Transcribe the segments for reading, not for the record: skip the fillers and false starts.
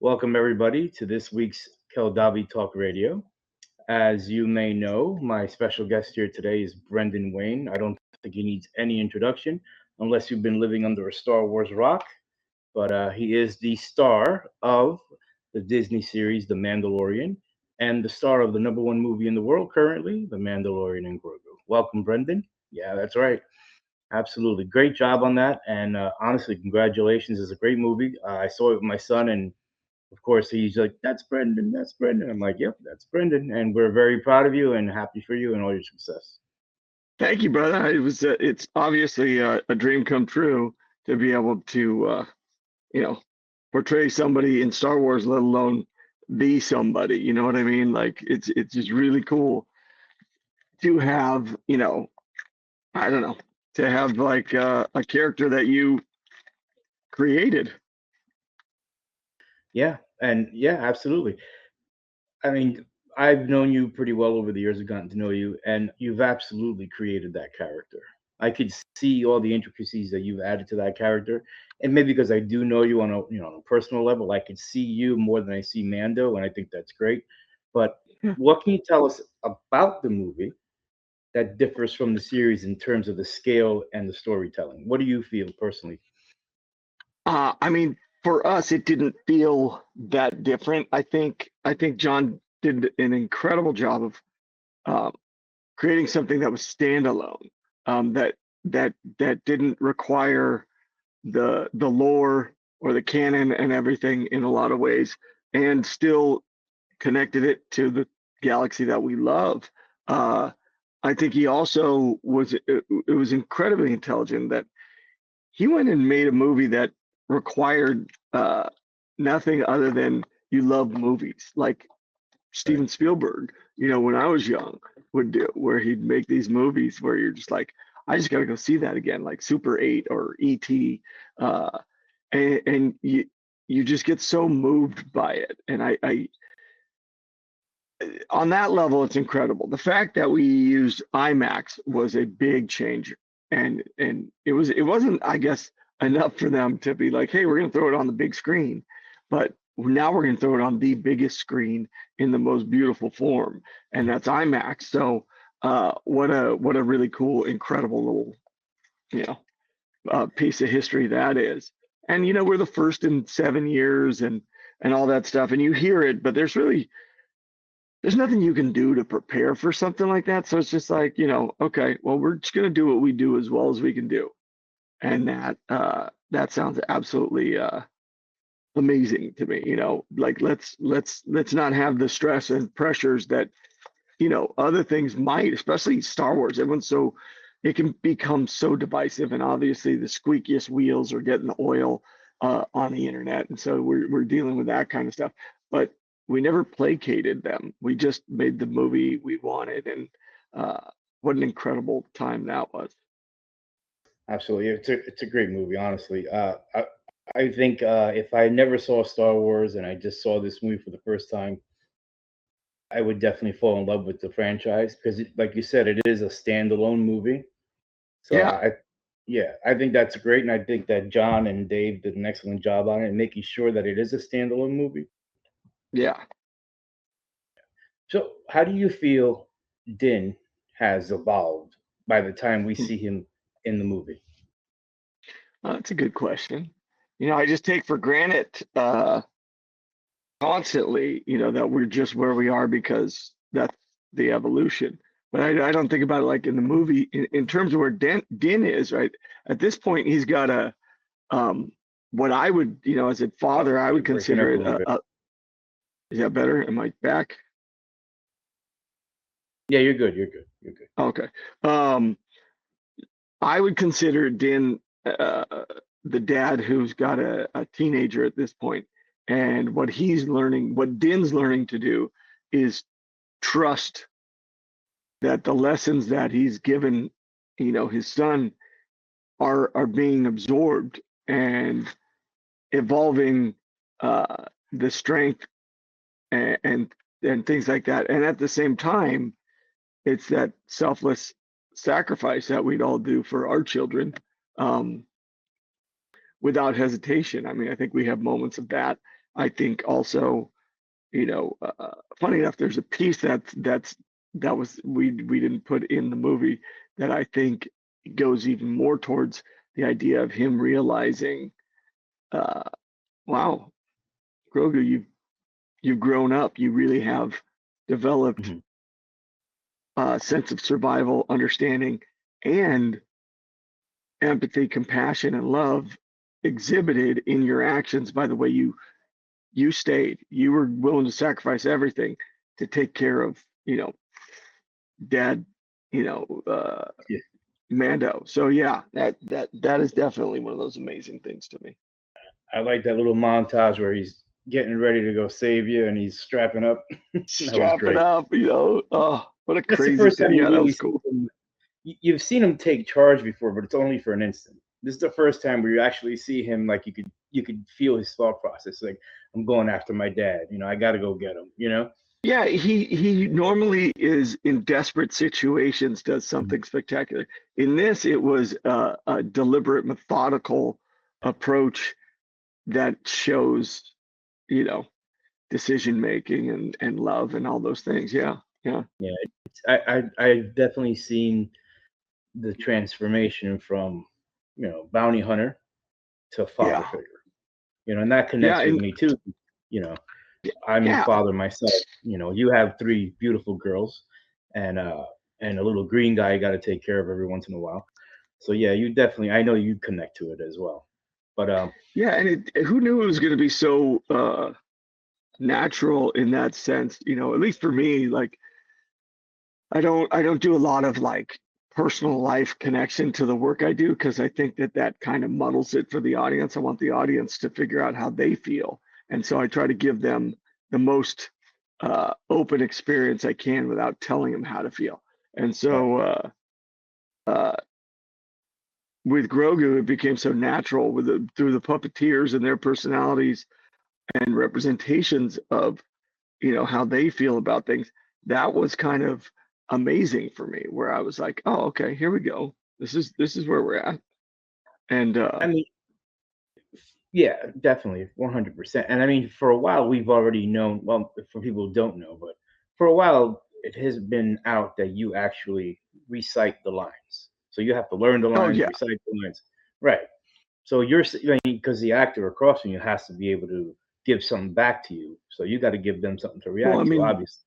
Welcome, everybody, to this week's Keldabe Talk Radio. As you may know, my special guest here today is Brendan Wayne. I don't think he needs any introduction unless you've been living under a Star Wars rock, but he is the star of the Disney series The Mandalorian and the star of the number one movie in the world currently, The Mandalorian and Grogu. Welcome, Brendan. Yeah, that's right. Absolutely. Great job on that. And honestly, congratulations. It's a great movie. I saw it with my son, and of course, he's like, "That's Brendan. That's Brendan." I'm like, "Yep, that's Brendan." And we're very proud of you and happy for you and all your success. Thank you, brother. It's obviously a dream come true to be able to, you know, portray somebody in Star Wars, let alone be somebody. You know what I mean? Like it's just really cool to have, I don't know, to have like a character that you created. Yeah, and yeah, absolutely. I mean, I've known you pretty well over the years. I've gotten to know you, and you've absolutely created that character. I could see all the intricacies that you've added to that character, and maybe because I do know you on a personal level, I could see you more than I see Mando, and I think that's great. But Yeah. what can you tell us about the movie that differs from the series in terms of the scale and the storytelling? What do you feel personally? I mean, for us, it didn't feel that different. I think John did an incredible job of uh, creating something that was standalone, that didn't require the lore or the canon and everything in a lot of ways, and still connected it to the galaxy that we love. Uh, I think he also it was incredibly intelligent that he went and made a movie that required nothing other than you love movies, like Right. Steven Spielberg, when I was young, would do, where he'd make these movies where you're just like, I just got to go see that again, like Super 8 or E.T. Uh, and you just get so moved by it. And I on that level, it's incredible. The fact that we used IMAX was a big change, and it wasn't, I guess, enough for them to be like, hey, we're going to throw it on the big screen, but now we're going to throw it on the biggest screen in the most beautiful form, and that's IMAX. So, what a really cool, incredible little, you know piece of history that is. And we're the first in 7 years, and all that stuff, and you hear it, but there's nothing you can do to prepare for something like that. So it's just like, okay, well, we're just gonna do what we do as well as we can do. And that sounds absolutely amazing to me. Like let's not have the stress and pressures that, other things might, especially Star Wars. It can become so divisive, and obviously the squeakiest wheels are getting the oil on the internet, and so we're dealing with that kind of stuff. But we never placated them. We just made the movie we wanted, and uh, what an incredible time that was. Absolutely. It's a great movie, honestly. I think if I never saw Star Wars and I just saw this movie for the first time, I would definitely fall in love with the franchise because, like you said, it is a standalone movie. So Yeah, yeah, I think that's great, and I think that John and Dave did an excellent job on it, making sure that it is a standalone movie. yeah. So, how do you feel Din has evolved by the time we Hmm. see him in the movie? That's a good question. I just take for granted constantly, that we're just where we are because that's the evolution. But I don't think about it like in the movie in terms of where Din is, right? At this point, he's got um, what I would, as a Oh, father, I would you're breaking consider up a it little bit. is that better? Am I back? Yeah, you're good. You're good. You're good. Okay. Um, I would consider Din the dad who's got a teenager at this point, and what Din's learning to do is trust that the lessons that he's given, his son are being absorbed and evolving the strength and and things like that. And at the same time, it's that selfless sacrifice that we'd all do for our children, um, without hesitation. I mean, I think we have moments of that, I think also, funny enough, there's a piece that was we didn't put in the movie that I think goes even more towards the idea of him realizing, uh, wow, Grogu, you've grown up. You really have developed Mhm. a sense of survival, understanding, and empathy, compassion, and love exhibited in your actions by the way you stayed. You were willing to sacrifice everything to take care of, dad, you know, uh, Yeah. Mando. So yeah, that is definitely one of those amazing things to me. I like that little montage where he's getting ready to go save you and he's strapping up. That was Strap it great. up, oh, what a That's the crazy first thing. time you Yeah, that really was see cool. him. You've seen him take charge before, but it's only for an instant. This is the first time where you actually see him, like you could feel his thought process. Like, I'm going after my dad. I got to go get him. Yeah, he normally is in desperate situations, does Mhm. something spectacular. In this, it was a deliberate, methodical approach that shows, you know, decision making and love and all those things. Yeah, yeah, Yeah, I've definitely seen the transformation from bounty hunter to father yeah, figure. And that yeah, connects with and me too. You know, I'm a yeah, father myself. You have three beautiful girls, and a little green guy you got to take care of every once in a while. So yeah, you definitely. I know you connect to it as well. But yeah, and who knew it was going to be so natural in that sense? At least for me, like I don't do a lot of like personal life connection to the work I do because I think that kind of muddles it for the audience. I want the audience to figure out how they feel, and so I try to give them the most open experience I can without telling them how to feel. And right. so uh, with Grogu, it became so natural through the puppeteers and their personalities and representations of how they feel about things. That was kind of amazing for me, where I was like, oh, okay, here we go. This is where we're at. And I mean, yeah, definitely, 100%. And I mean, for a while, we've already known. Well, for people who don't know, but for a while, it has been out that you actually recite the lines. So you have to learn the oh lines, yeah, recite the lines. Right. So you're, I mean, because the actor across from you has to be able to give something back to you. So you got to give them something to well, I react to, mean, obviously.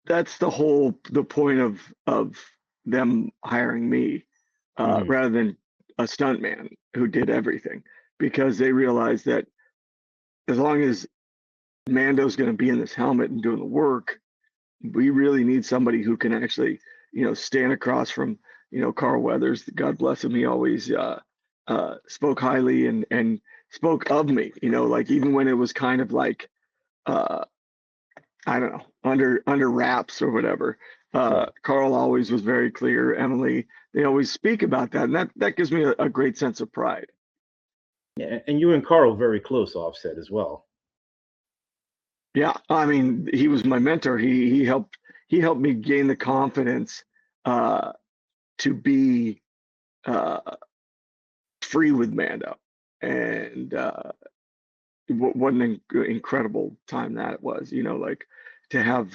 that's the point of them hiring me Hmm. rather than a stuntman who did everything, because they realized that as long as Mando's going to be in this helmet and doing the work, we really need somebody who can actually, stand across from, Carl Weathers. God bless him. He always spoke highly and spoke of me. Like even when it was kind of like uh, I don't know, under wraps or whatever. Right. Carl always was very clear. Emily, they always speak about that, and that gives me a great sense of pride. Yeah, and you and Carl very close offset as well. Yeah, I mean, he was my mentor. He helped me gain the confidence uh, to be uh, free with Mando, and what an incredible time that was. Like to have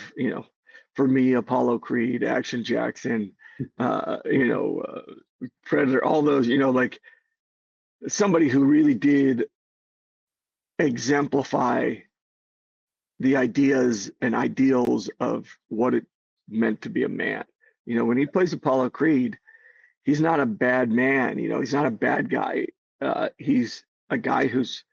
for me Apollo Creed, Action Jackson, Predator, all those. Like somebody who really did exemplify the ideas and ideals of what it meant to be a man. When he plays Apollo Creed, he's not a bad man. He's not a bad guy. He's a guy who's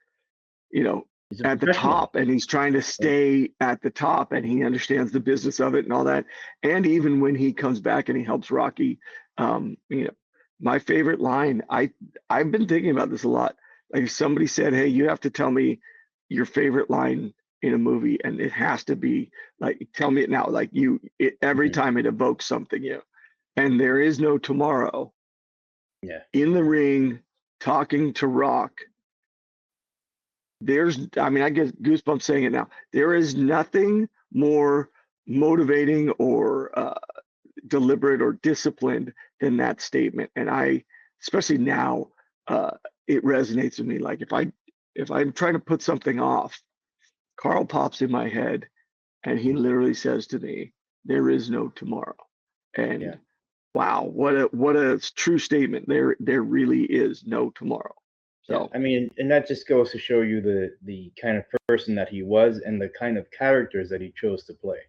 you know, He's a at the professional. top and he's trying to Right? stay at the top and he understands the business of it and all that. And even when he comes back and he helps Rocky, um, you know, my favorite line, I've been thinking about this a lot. Like if somebody said, "Hey, you have to tell me your favorite line in a movie," and it has to be like, "Tell me it now." Like every Mhm. time it evokes something, And there is no tomorrow Yeah. in the ring talking to Rock. I mean, I get goosebumps saying it now. There is nothing more motivating or deliberate or disciplined than that statement. And especially now, uh, it resonates with me. Like if I'm trying to put something off, Carl pops in my head and he literally says to me, "There is no tomorrow." And Yeah. wow, what a true statement. There really is no tomorrow. Yeah, So I mean, and that just goes to show you the kind of person that he was and the kind of characters that he chose to play.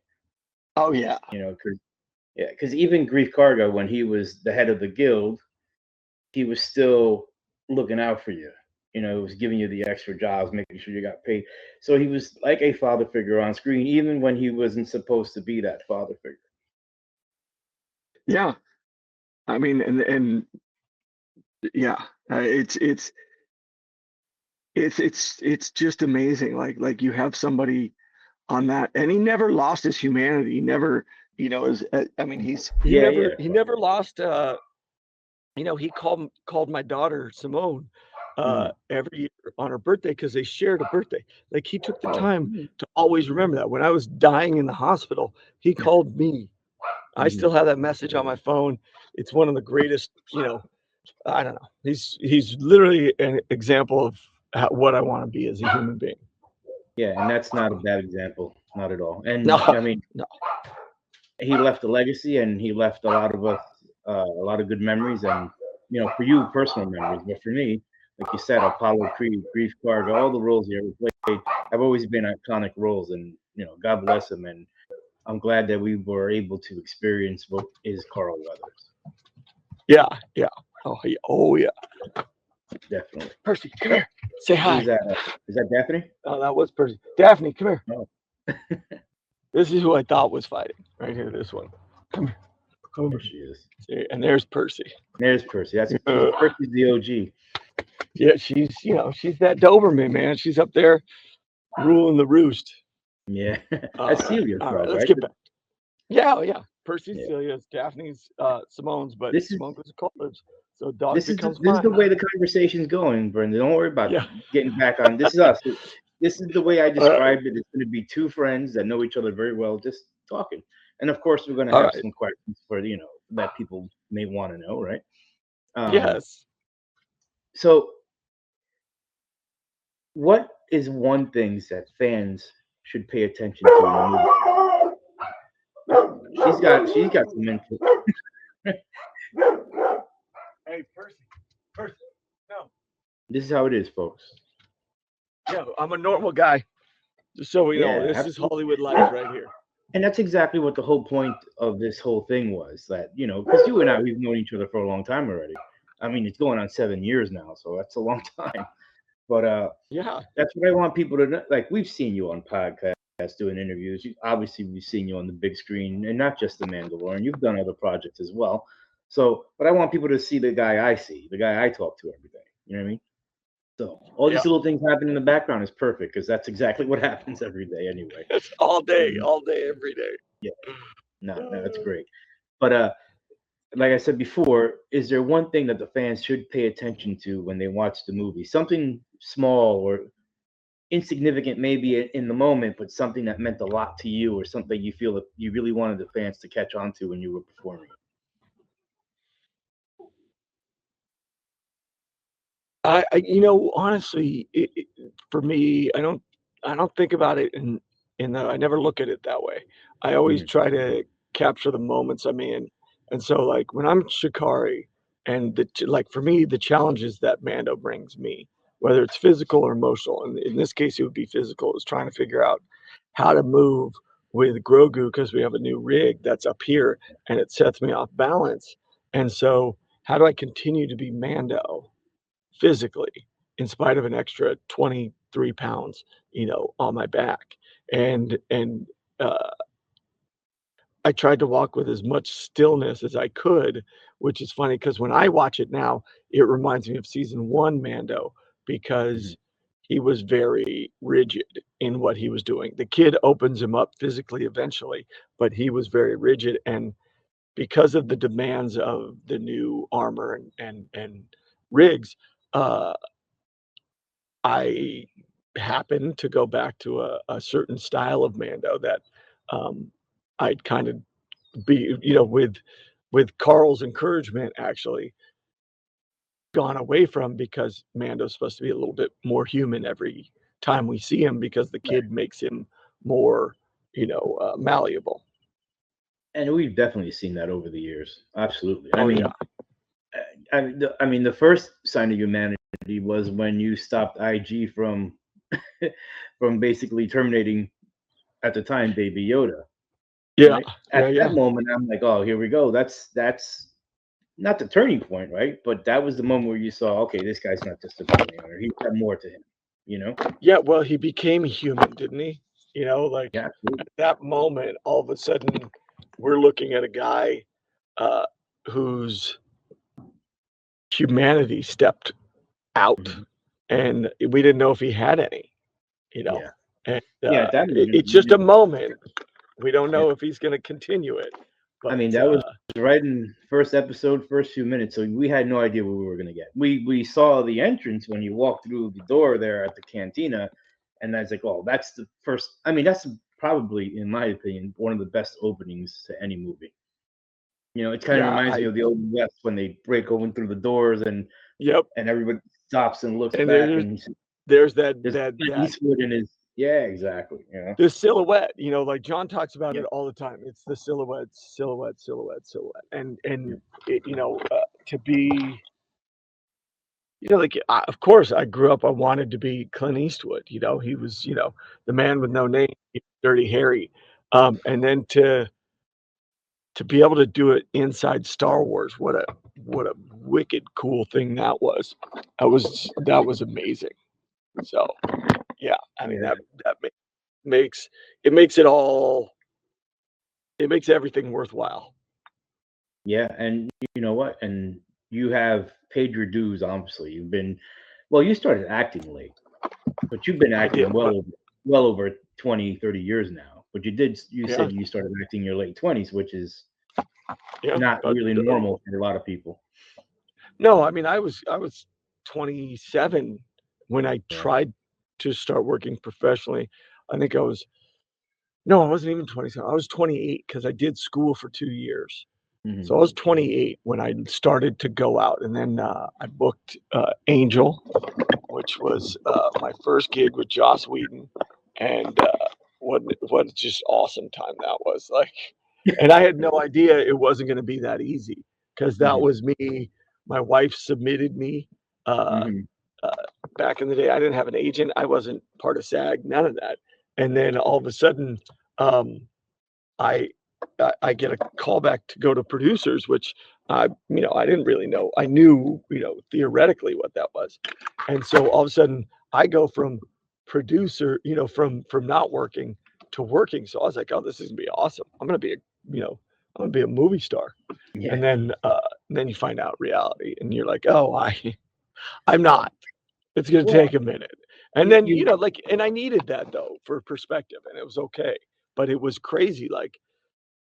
oh yeah. You know, because even Grief Karga, when he was the head of the guild, he was still looking out for you. You know, he was giving you the extra jobs, making sure you got paid. So he was like a father figure on screen, even when he wasn't supposed to be that father figure. Yeah. I mean, and yeah, it's just amazing. Like you have somebody on that, and he never lost his humanity. He never, is. I mean, he Yeah, never yeah. he never lost. He called my daughter Simone Mhm. every year on her birthday because they shared a birthday. Like he took the Oh, time to always remember that. When I was dying in the hospital, he called me. I mhm. still have that message on my phone. It's one of the greatest. I don't know. He's literally an example of what I want to be as a human being. Yeah, and that's not a bad example, not at all. No, And I mean, no. he left a legacy, and he left a lot of us a lot of good memories, and for you, personal memories. But for me, like you said, Apollo Creed, Grief Karga, all the roles he ever played have always been iconic roles, and God bless him. And I'm glad that we were able to experience what is Carl Weathers. Yeah, yeah. Oh yeah. Definitely. Percy, come here. Say Who is hi. that? Is that Daphne? Oh, that was Percy. Daphne, come here. Oh, This is who I thought was fighting. Right here, this one. Come here. Come there here. she is. See, and there's Percy. There's Percy. That's Uh, Percy's the OG. yeah, she's that Doberman, man. She's up there ruling the roost. Yeah, that's Celia's All right, dog, let's right? get back. Yeah, yeah. Percy's Yeah. Celia's, Daphne's Simone's, but This is Simone goes to college, so dog this is the, becomes this is mine. the way the conversation's going, Brendan. Don't worry about Yeah. getting back on. This is us. This is the way I All right. described it. It's going to be two friends that know each other very well, just talking. And of course, we're going to All have right. some questions for that people may want to know, right? Yes. So, what is one thing that fans should pay attention to in the movie? She's got some input. Hey, Percy. Percy. No. This is how it is, folks. Yeah, I'm a normal guy. Just so we know, Yeah, this is absolutely. Hollywood life right here. And that's exactly what the whole point of this whole thing was. That because you and I, we've known each other for a long time already. I mean, it's going on 7 years now, so that's a long time. But Yeah. that's what I want people to know. Like, we've seen you on podcasts doing interviews. Obviously, we've seen you on the big screen, and not just the Mandalorian. You've done other projects as well. So, but I want people to see the guy I see, the guy I talk to every day. You know what I mean? So all Yeah. these little things happening in the background is perfect because that's exactly what happens every day anyway. It's all day, every day. Yeah, no, that's great. But like I said before, is there one thing that the fans should pay attention to when they watch the movie? Something small or insignificant, maybe in the moment, but something that meant a lot to you, or something you feel that you really wanted the fans to catch on to when you were performing it. Honestly, for me, I don't think about it in that. I never look at it that way. I always Mhm. try to capture the moments I'm in, and so like when I'm Shikari, and like for me, the challenges that Mando brings me, whether it's physical or emotional, and in this case, it would be physical, is trying to figure out how to move with Grogu because we have a new rig that's up here, and it sets me off balance, and so how do I continue to be Mando physically in spite of an extra 23 pounds, on my back. And uh, I tried to walk with as much stillness as I could, which is funny because when I watch it now, it reminds me of season one Mando Mhm. because he was very rigid in what he was doing. The kid opens him up physically eventually, but he was very rigid. And because of the demands of the new armor and rigs, uh, I happened to go back to a certain style of Mando that I'd kind of be, with Carl's encouragement, actually, gone away from, because Mando's supposed to be a little bit more human every time we see him, because the kid makes him more, malleable. And we've definitely seen that over the years. Absolutely. Oh, yeah. I mean, the first sign of humanity was when you stopped IG from from basically terminating at the time Baby Yoda. Yeah. Right? At that moment, I'm like, oh, here we go. That's not the turning point, right? But that was the moment where you saw, okay, this guy's not just a bounty hunter. He's got more to him, you know? Yeah, well, he became human, didn't he? Like Yeah, absolutely. at that moment, all of a sudden, we're looking at a guy whose humanity stepped out, and we didn't know if he had any, Yeah. And Yeah, at that moment, it's just a moment. We don't know if he's going to continue it. But I mean, that was right in first episode, first few minutes, so we had no idea what we were gonna get. We saw the entrance when you walked through the door there at the cantina, and I was like, oh, that's the first. I mean, that's probably, in my opinion, one of the best openings to any movie. It kind of reminds me of the Old West when they break open through the doors and and everybody stops and looks back, and there's that Eastwood in his. Yeah, exactly. The silhouette, like John talks about it all the time. It's the silhouette, and to be, of course, I grew up. I wanted to be Clint Eastwood. He was, the man with no name, Dirty Harry, and then to be able to do it inside Star Wars. What a wicked cool thing that was. That was amazing. So, yeah, I mean that makes everything worthwhile. Yeah, and you know what? And you have paid your dues. Obviously, you started acting late, but you've been acting well over 20, 30 years now. But you said you started acting in your late 20s, which is not really normal for a lot of people. No, I mean, I was 27 when I tried to start working professionally. I think I wasn't even 27. I was 28 because I did school for 2 years. So I was 28 when I started to go out, and then I booked Angel, which was my first gig with Joss Whedon, and what just awesome time that was. Like, and I had no idea it wasn't going to be that easy, because that was me. My wife submitted me back in the day. I didn't have an agent. I wasn't part of SAG, none of that. And then all of a sudden, I get a call back to go to producers, which I didn't really know. I knew, theoretically what that was. And so all of a sudden I go from producer, from not working to working. So I was like, oh, this is gonna be awesome. I'm gonna be a movie star. Yeah. And then you find out reality, and you're like, oh, I'm not. It's gonna take a minute. And then and I needed that though for perspective, and it was okay. But it was crazy, like,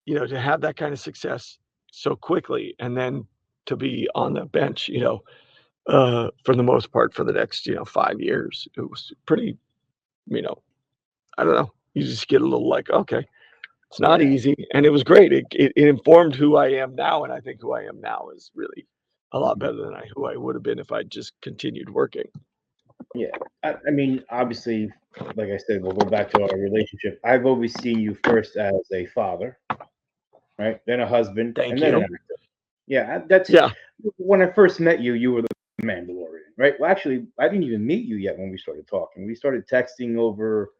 to have that kind of success so quickly, and then to be on the bench, for the most part for the next, 5 years. It was pretty, I don't know. You just get a little like, okay, it's not easy, and it was great. It informed who I am now, and I think who I am now is really a lot better than who I would have been if I just continued working. Yeah, I mean, obviously, like I said, we'll go back to our relationship. I've always seen you first as a father, right? Then a husband, and then an actor. Yeah, when I first met you, you were the Mandalorian, right? Well, actually, I didn't even meet you yet when we started talking. We started texting over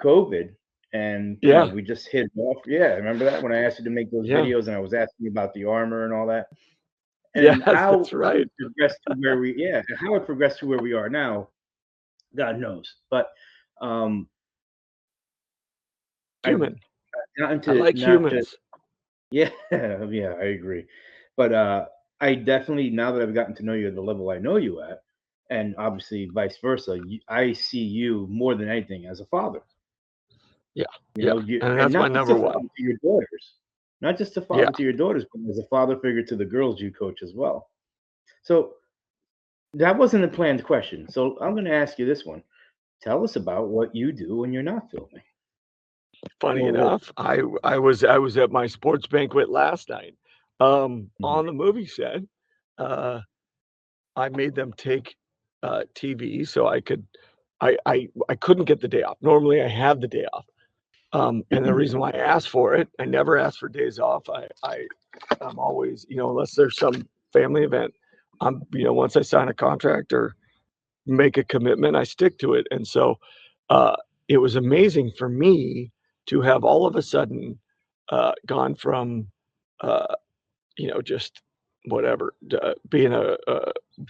COVID, and we just hit it off. Yeah, remember that when I asked you to make those videos, and I was asking you about the armor and all that. And how that's right. it progressed to how it progressed to where we are now, God knows. But human. I like humans. Yeah, I agree. But I definitely, now that I've gotten to know you at the level I know you at, and obviously vice versa, I see you more than anything as a father. Yeah, and that's my number one. To your daughters, not just a father to your daughters, but as a father figure to the girls you coach as well. So that wasn't a planned question. So I'm going to ask you this one. Tell us about what you do when you're not filming. Funny enough, I was at my sports banquet last night, on the movie set, I made them take TV so I could. I couldn't get the day off. Normally, I have the day off. And the reason why I asked for it, I never ask for days off. I'm always, unless there's some family event, once I sign a contract or make a commitment, I stick to it. And so uh, it was amazing for me to have all of a sudden gone from, uh, just whatever, being a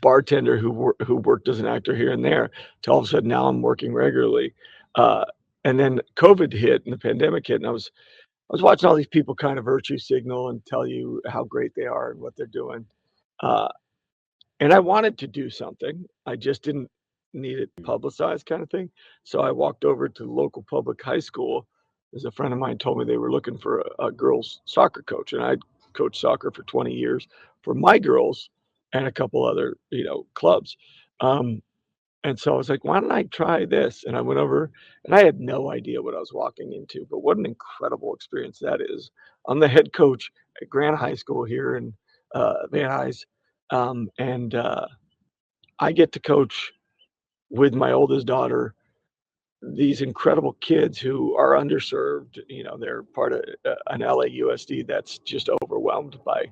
bartender who worked as an actor here and there, to all of a sudden now I'm working regularly. Uh, and then COVID hit and the pandemic hit, and I was watching all these people kind of virtue signal and tell you how great they are and what they're doing. Uh, and I wanted to do something. I just didn't need it publicized, kind of thing. So I walked over to the local public high school, as a friend of mine told me they were looking for a girls soccer coach. And I'd coached soccer for 20 years for my girls and a couple other, clubs. Um, and so I was like, why don't I try this? And I went over and I had no idea what I was walking into, but what an incredible experience that is. I'm the head coach at Grant High School here in Van Nuys. And I get to coach with my oldest daughter these incredible kids who are underserved. They're part of an LAUSD that's just overwhelmed by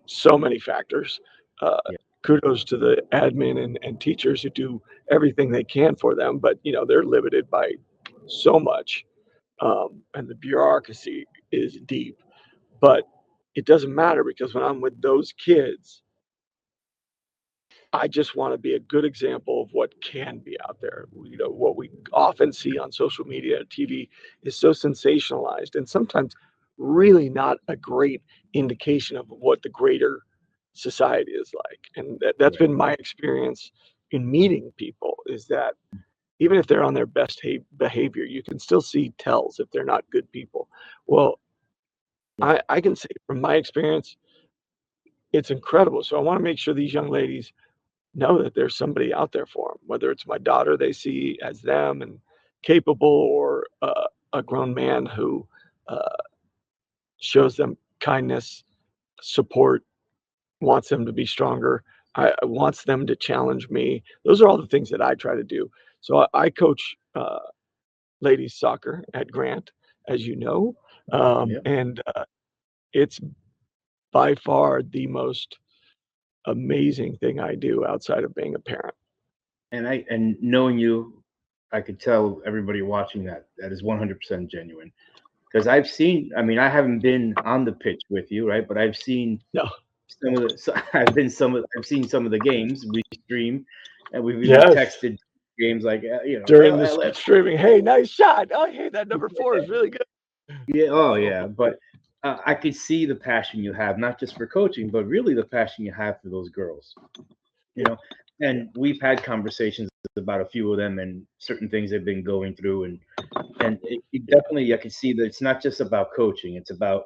so many factors. Uh, Yeah. Kudos to the admin and teachers who do everything they can for them, but they're limited by so much, and the bureaucracy is deep. But it doesn't matter because when I'm with those kids, I just want to be a good example of what can be out there. What we often see on social media and TV is so sensationalized and sometimes really not a great indication of what the greater society is like. And that's Right. been my experience in meeting people, is that even if they're on their best behavior, you can still see tells if they're not good people. Well, Yeah. I can say from my experience, it's incredible. So I want to make sure these young ladies know that there's somebody out there for them, whether it's my daughter they see as them and capable, or a grown man who uh, shows them kindness, support, wants them to be stronger, wants them to challenge me. Those are all the things that I try to do. So I coach ladies soccer at Grant, as you know, Yeah. and it's by far the most amazing thing I do outside of being a parent. And knowing you, I could tell everybody watching that is 100% genuine. Because I've seen, I mean, I haven't been on the pitch with you, right? But I've seen No. some of the, I've seen some of the games we stream, and we've even Yes. texted games like, During the LF. streaming, hey, nice shot. Oh, hey, that number 4 is really good. Yeah, oh yeah, but I could see the passion you have, not just for coaching, but really the passion you have for those girls. You Yeah. know, and we've had conversations about a few of them and certain things they've been going through, and it definitely I can see that it's not just about coaching; it's about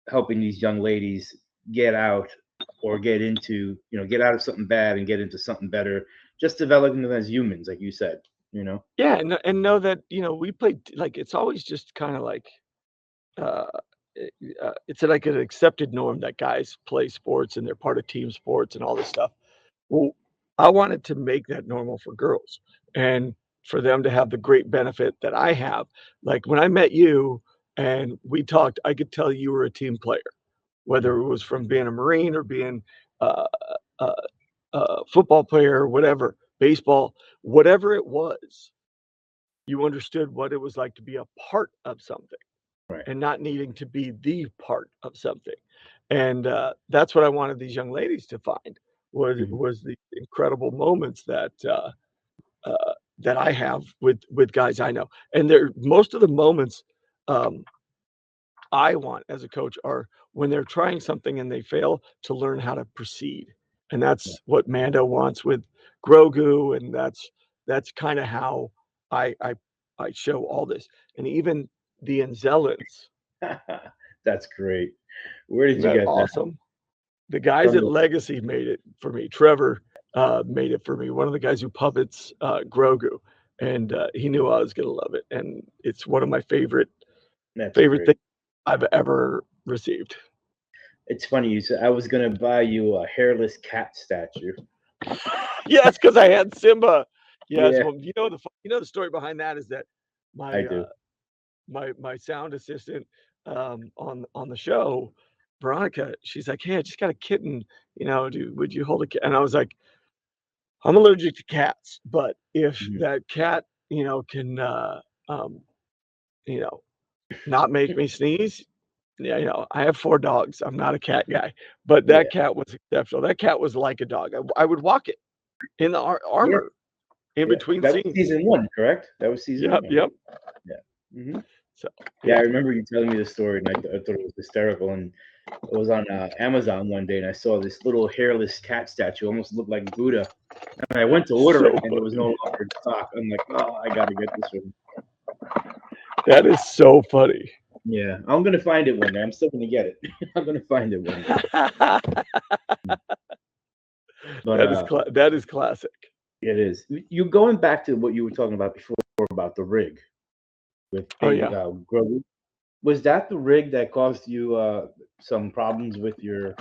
helping these young ladies get out or get into, get out of something bad and get into something better. Just developing them as humans, like you said. You know. Yeah, and know that, we play, like, it's always just kind of like uh it's like an accepted norm that guys play sports and they're part of team sports and all this stuff. Well, I wanted to make that normal for girls and for them to have the great benefit that I have. Like when I met you and we talked, I could tell you were a team player, whether it was from being a Marine or being uh, a, a football player, whatever, baseball, whatever it was, you understood what it was like to be a part of something Right. and not needing to be the part of something. And that's what I wanted these young ladies to find, was Mhm. was the incredible moments that I have with guys I know. And they're most of the moments um, I want as a coach are when they're trying something and they fail, to learn how to proceed. And Yeah. that's what Mando wants with Grogu, and that's kind of how I, I I show all this. And even the Anzellans, That's great. Where did isn't you that get that awesome? The guys from? at Legacy made it for me. Trevor made it for me. One of the guys who puppets Grogu, and he knew I was gonna love it. And it's one of my favorite That's favorite great. things I've ever received. It's funny you said I was gonna buy you a hairless cat statue. Yes, because I had Simba. Yes, Yeah, well, the story behind that is that I my do. my sound assistant on the show, Veronica, she's like, "Hey, I just got a kitten. Would you hold a cat?" And I was like, "I'm allergic to cats, but if Mhm. that cat, can um, you know, not make me sneeze." Yeah, I have 4 dogs. I'm not a cat guy, but Yeah, that cat was exceptional. That cat was like a dog. I would walk it in the yeah, armor in yeah. between That was scenes. season one, correct? That was season Yep, one. yep. Yeah. Hmm. So, Yeah, I yeah. remember you telling me the story, and I thought it was hysterical. And it was on Amazon one day, and I saw this little hairless cat statue, almost looked like Buddha. And I went to order So it, and it was no funny. longer in stock. I'm like, oh, I gotta get this one. That is so funny. Yeah, I'm gonna find it one day. I'm still gonna get it. I'm gonna find it one day. But That is classic. it is. You going back to what you were talking about before about the rig with Oh, baby yeah. Grogu. Was that the rig that caused you some problems with your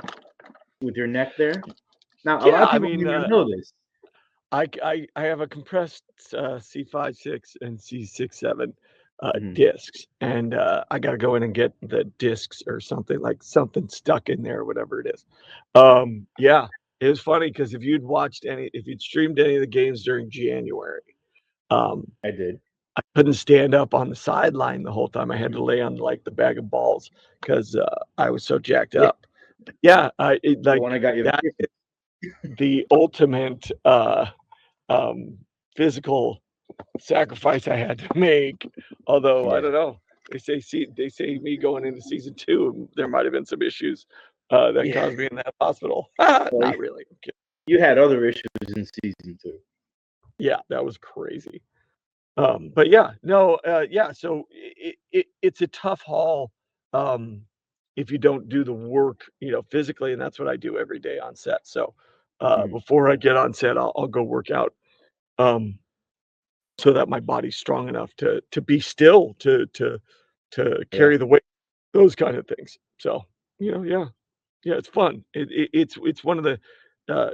neck there? Now, a lot Yeah, of I people mean, may not know this. I have a compressed, C5.6 and C6.7, Mhm. discs, and, I gotta go in and get the discs or something, like, something stuck in there, whatever it is. Yeah, it was funny because if you'd streamed any of the games during January, um, I did. I couldn't stand up on the sideline the whole time. I had Mhm. to lay on, like, the bag of balls 'cause, I was so jacked Yeah, up. Yeah, I it the like, one I got you the that gift. is the ultimate, um, physical sacrifice I had to make. Although I Yeah, don't know, they say me going into season 2, there might have been some issues that yeah. caused me in that hospital. Well, Not really. Okay. you had other issues in season two. Yeah, that was crazy. But yeah, no, yeah. So it's a tough haul um, if you don't do the work, physically, and that's what I do every day on set. So Mhm. before I get on set, I'll go work out. Um, so that my body's strong enough to be still, to Yeah. carry the weight, those kind of things. So, yeah, yeah, it's fun. It's one of the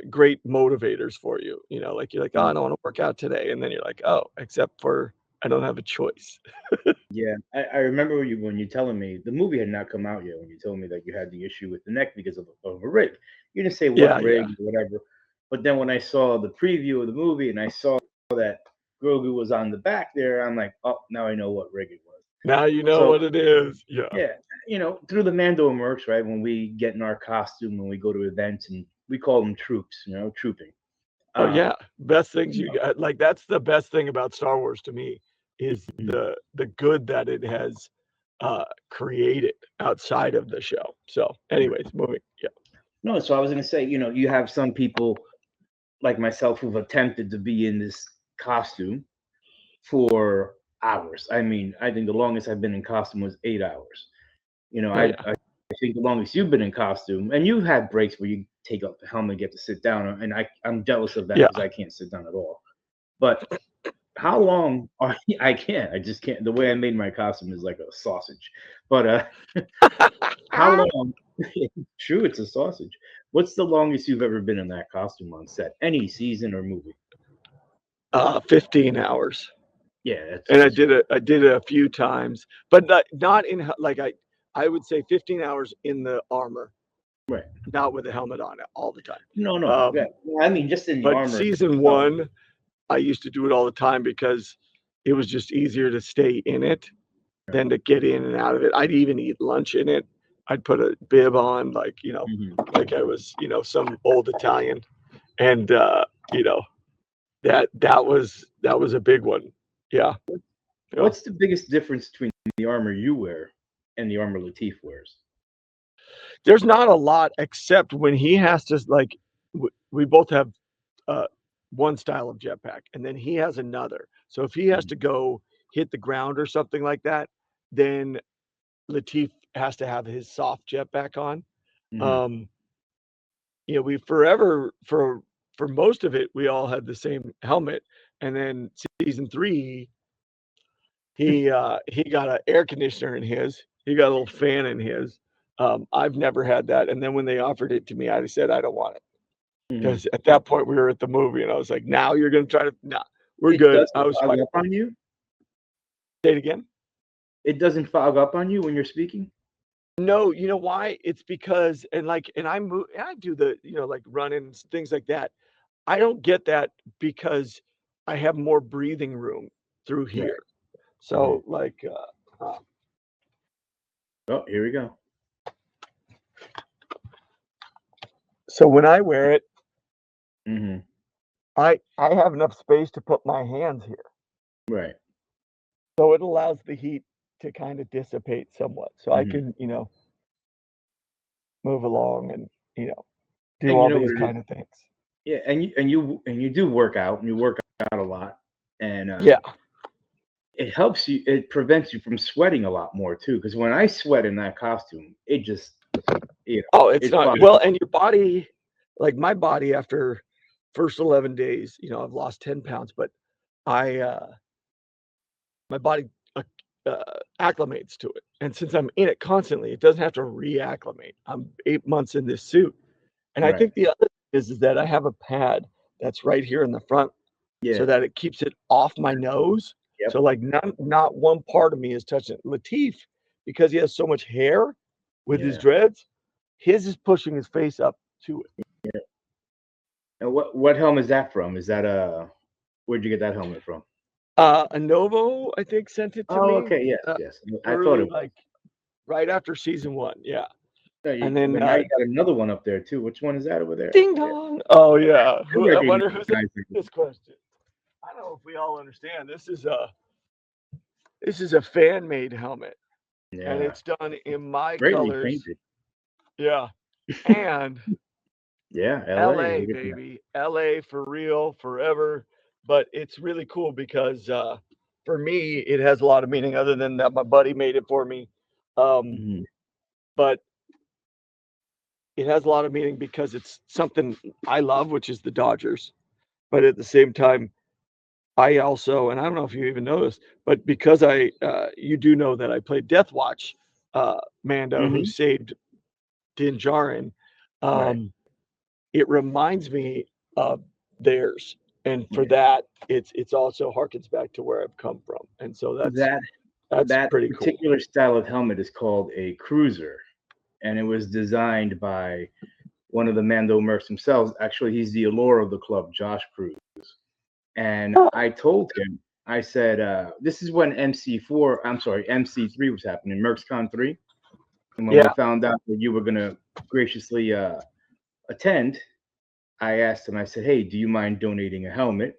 great motivators for you. Like you're like, oh, Mhm. I don't want to work out today, and then you're like, oh, except for I don't have a choice. Yeah, I remember when you telling me the movie had not come out yet when you told me that you had the issue with the neck because of a rig. You didn't say what Yeah, yeah. rig or whatever. But then when I saw the preview of the movie and I saw that Grogu was on the back there, I'm like, oh, now I know what rig it was. Now you know So what it is. Yeah. yeah, through the Mando merch, right? When we get in our costume, when we go to events, and we call them troops, trooping. Oh Um, yeah. Best things you you know, got. Like that's the best thing about Star Wars to me is mhm. the good that it has created outside of the show. So, anyways, moving. Yeah. No, so I was gonna say, you have some people like myself who've attempted to be in this costume for hours. I mean, I think the longest I've been in costume was 8 hours. Oh yeah. I think the longest you've been in costume, and you've had breaks where you take off the helmet, get to sit down, and I'm jealous of that Yeah. because I can't sit down at all. But how long are you? I can't. I just can't. The way I made my costume is like a sausage. But how long? True, it's a sausage. What's the longest you've ever been in that costume on set? Any season or movie? 15 hours. Yeah, that's And just I did it a few times, but not in like I would say 15 hours in the armor, right. not with a helmet on it all the time. No, no. Yeah. Um, Well, I mean, just in the but armor season itself. 1, I used to do it all the time because it was just easier to stay in it Right. than to get in and out of it. I'd even eat lunch in it. I'd put a bib on, Hmm. like I was, some old Italian, and you know, that was a big one. Yeah, yeah. What's the biggest difference between the armor you wear and the armor Latif wears? There's not a lot except when he has to like we both have uh, one style of jetpack, and then he has another. So if he has Mhm. to go hit the ground or something like that, then Latif has to have his soft jetpack on. Mhm. Um, we forever for most of it, we all had the same helmet, and then season 3, he got an air conditioner in his. He got a little fan in his. I've never had that. And then when they offered it to me, I said, I don't want it. Mhm. Because at that point we were at the movie and I was like, now you're going to try to, nah, we're It good. doesn't I was fog fine. up on you? Say it again. It doesn't fog up on you when you're speaking? No, you know why? It's because, and I move, and I do the, like running, things like that. I don't get that because I have more breathing room through Right. here. So Oh, here we go. so when I wear it, Hmm. I have enough space to put my hands here. Right. So it allows the heat to kind of dissipate somewhat. So I can, move along and, do And you all know these what it is? kind of things. Yeah, and you do work out, and you work out a lot, and Yeah. it helps you. It prevents you from sweating a lot more too. Because when I sweat in that costume, it just Oh, it's it not fogs well, up. and your body, like my body after first 11 days, I've lost 10 pounds, but I my body acclimates to it. And since I'm in it constantly, it doesn't have to reacclimate. I'm 8 months in this suit. And I Right. think the other thing is that I have a pad that's right here in the front so Yeah. that it keeps it off my nose. Yep. So like not one part of me is touching it. Latif, because he has so much hair with his Yeah. dreads, his is pushing his face up to it. Yeah. And what helmet is that from? Is that where'd you get that helmet from? A Novo, I think, sent it to Oh, me okay. Yes. Yes. I thought early, it was. like right after season 1. Yeah. No, And then but now you got another one up there too. Which one is that over there? ding Yeah. dong. Oh yeah. I I didn't wonder who's recognize asking it. this question. I don't know if we all understand. This is a fan made helmet, and Yeah. it's done in my Greatly colors. painted. Yeah. And Yeah. LA. LA, Look at that. baby. LA for real, forever. But it's really cool because for me, it has a lot of meaning other than that my buddy made it for me. Mhm. But it has a lot of meaning because it's something I love, which is the Dodgers. But at the same time, I also, and I don't know if you even know this, but because you do know that I played Death Watch, Mando, who Mhm. saved Din Djarin, Right. it reminds me of theirs, and for Yeah. that, it's also harkens back to where I've come from, and so That that's that pretty cool. particular style of helmet is called a cruiser, and it was designed by one of the Mando mercs themselves. Actually, he's the allure of the club, Josh Cruz. And I told him, I said, this is when MC3 was happening, MercsCon 3. And when we Yeah, found out that you were going to graciously attend, I asked him, I said, hey, do you mind donating a helmet?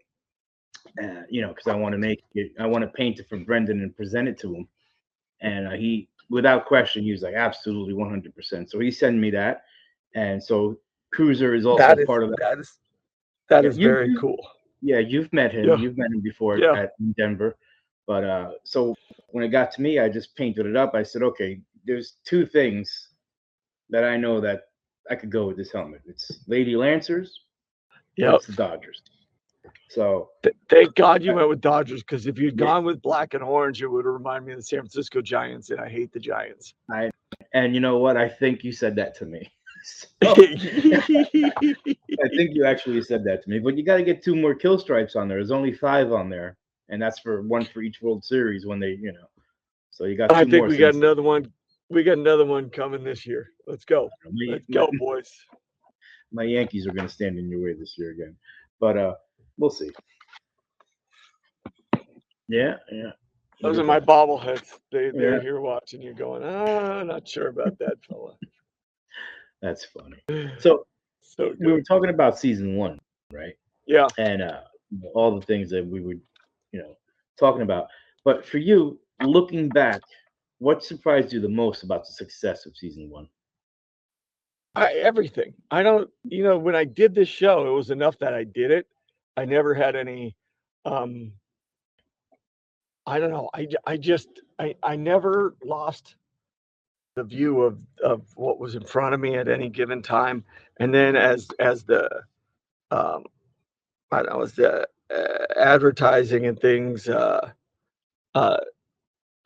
Because I want to paint it for Brendan and present it to him. And he, without question, he was like, absolutely 100%. So he sent me that. And so Cruiser is also that is part of that. that Yeah, is very cool. yeah, you've met him. Yeah, You've met him before yeah. at in Denver. But so when it got to me, I just painted it up. I said, okay, there's two things that I know that I could go with this helmet. It's Lady Lancers or Yep. it's the Dodgers. So Thank God you went with Dodgers because if you'd yeah, gone with black and orange, it would have reminded me of the San Francisco Giants, and I hate the Giants. and you know what? I think you said that to me. So I think you actually said that to me. But you got to get 2 more kill stripes on there. There's only 5 on there, and that's for one for each World Series when they. So you got I 2 think more we got since another one. We got another one coming this year. Let's go. my, Let's my, go, boys. my Yankees are going to stand in your way this year again. But we'll see. Yeah, yeah. Look Those at are my that. bobbleheads. They're Yeah, here watching you going, not sure about that fella. that's funny. So So we were good. talking about season 1, right? Yeah. And all the things that we were, talking about. But for you, looking back, what surprised you the most about the success of season 1? Everything. I don't, when I did this show, it was enough that I did it. I never had any, um, I don't know. I never lost the view of what was in front of me at any given time. And then as the, um, I don't know, as the advertising and things uh,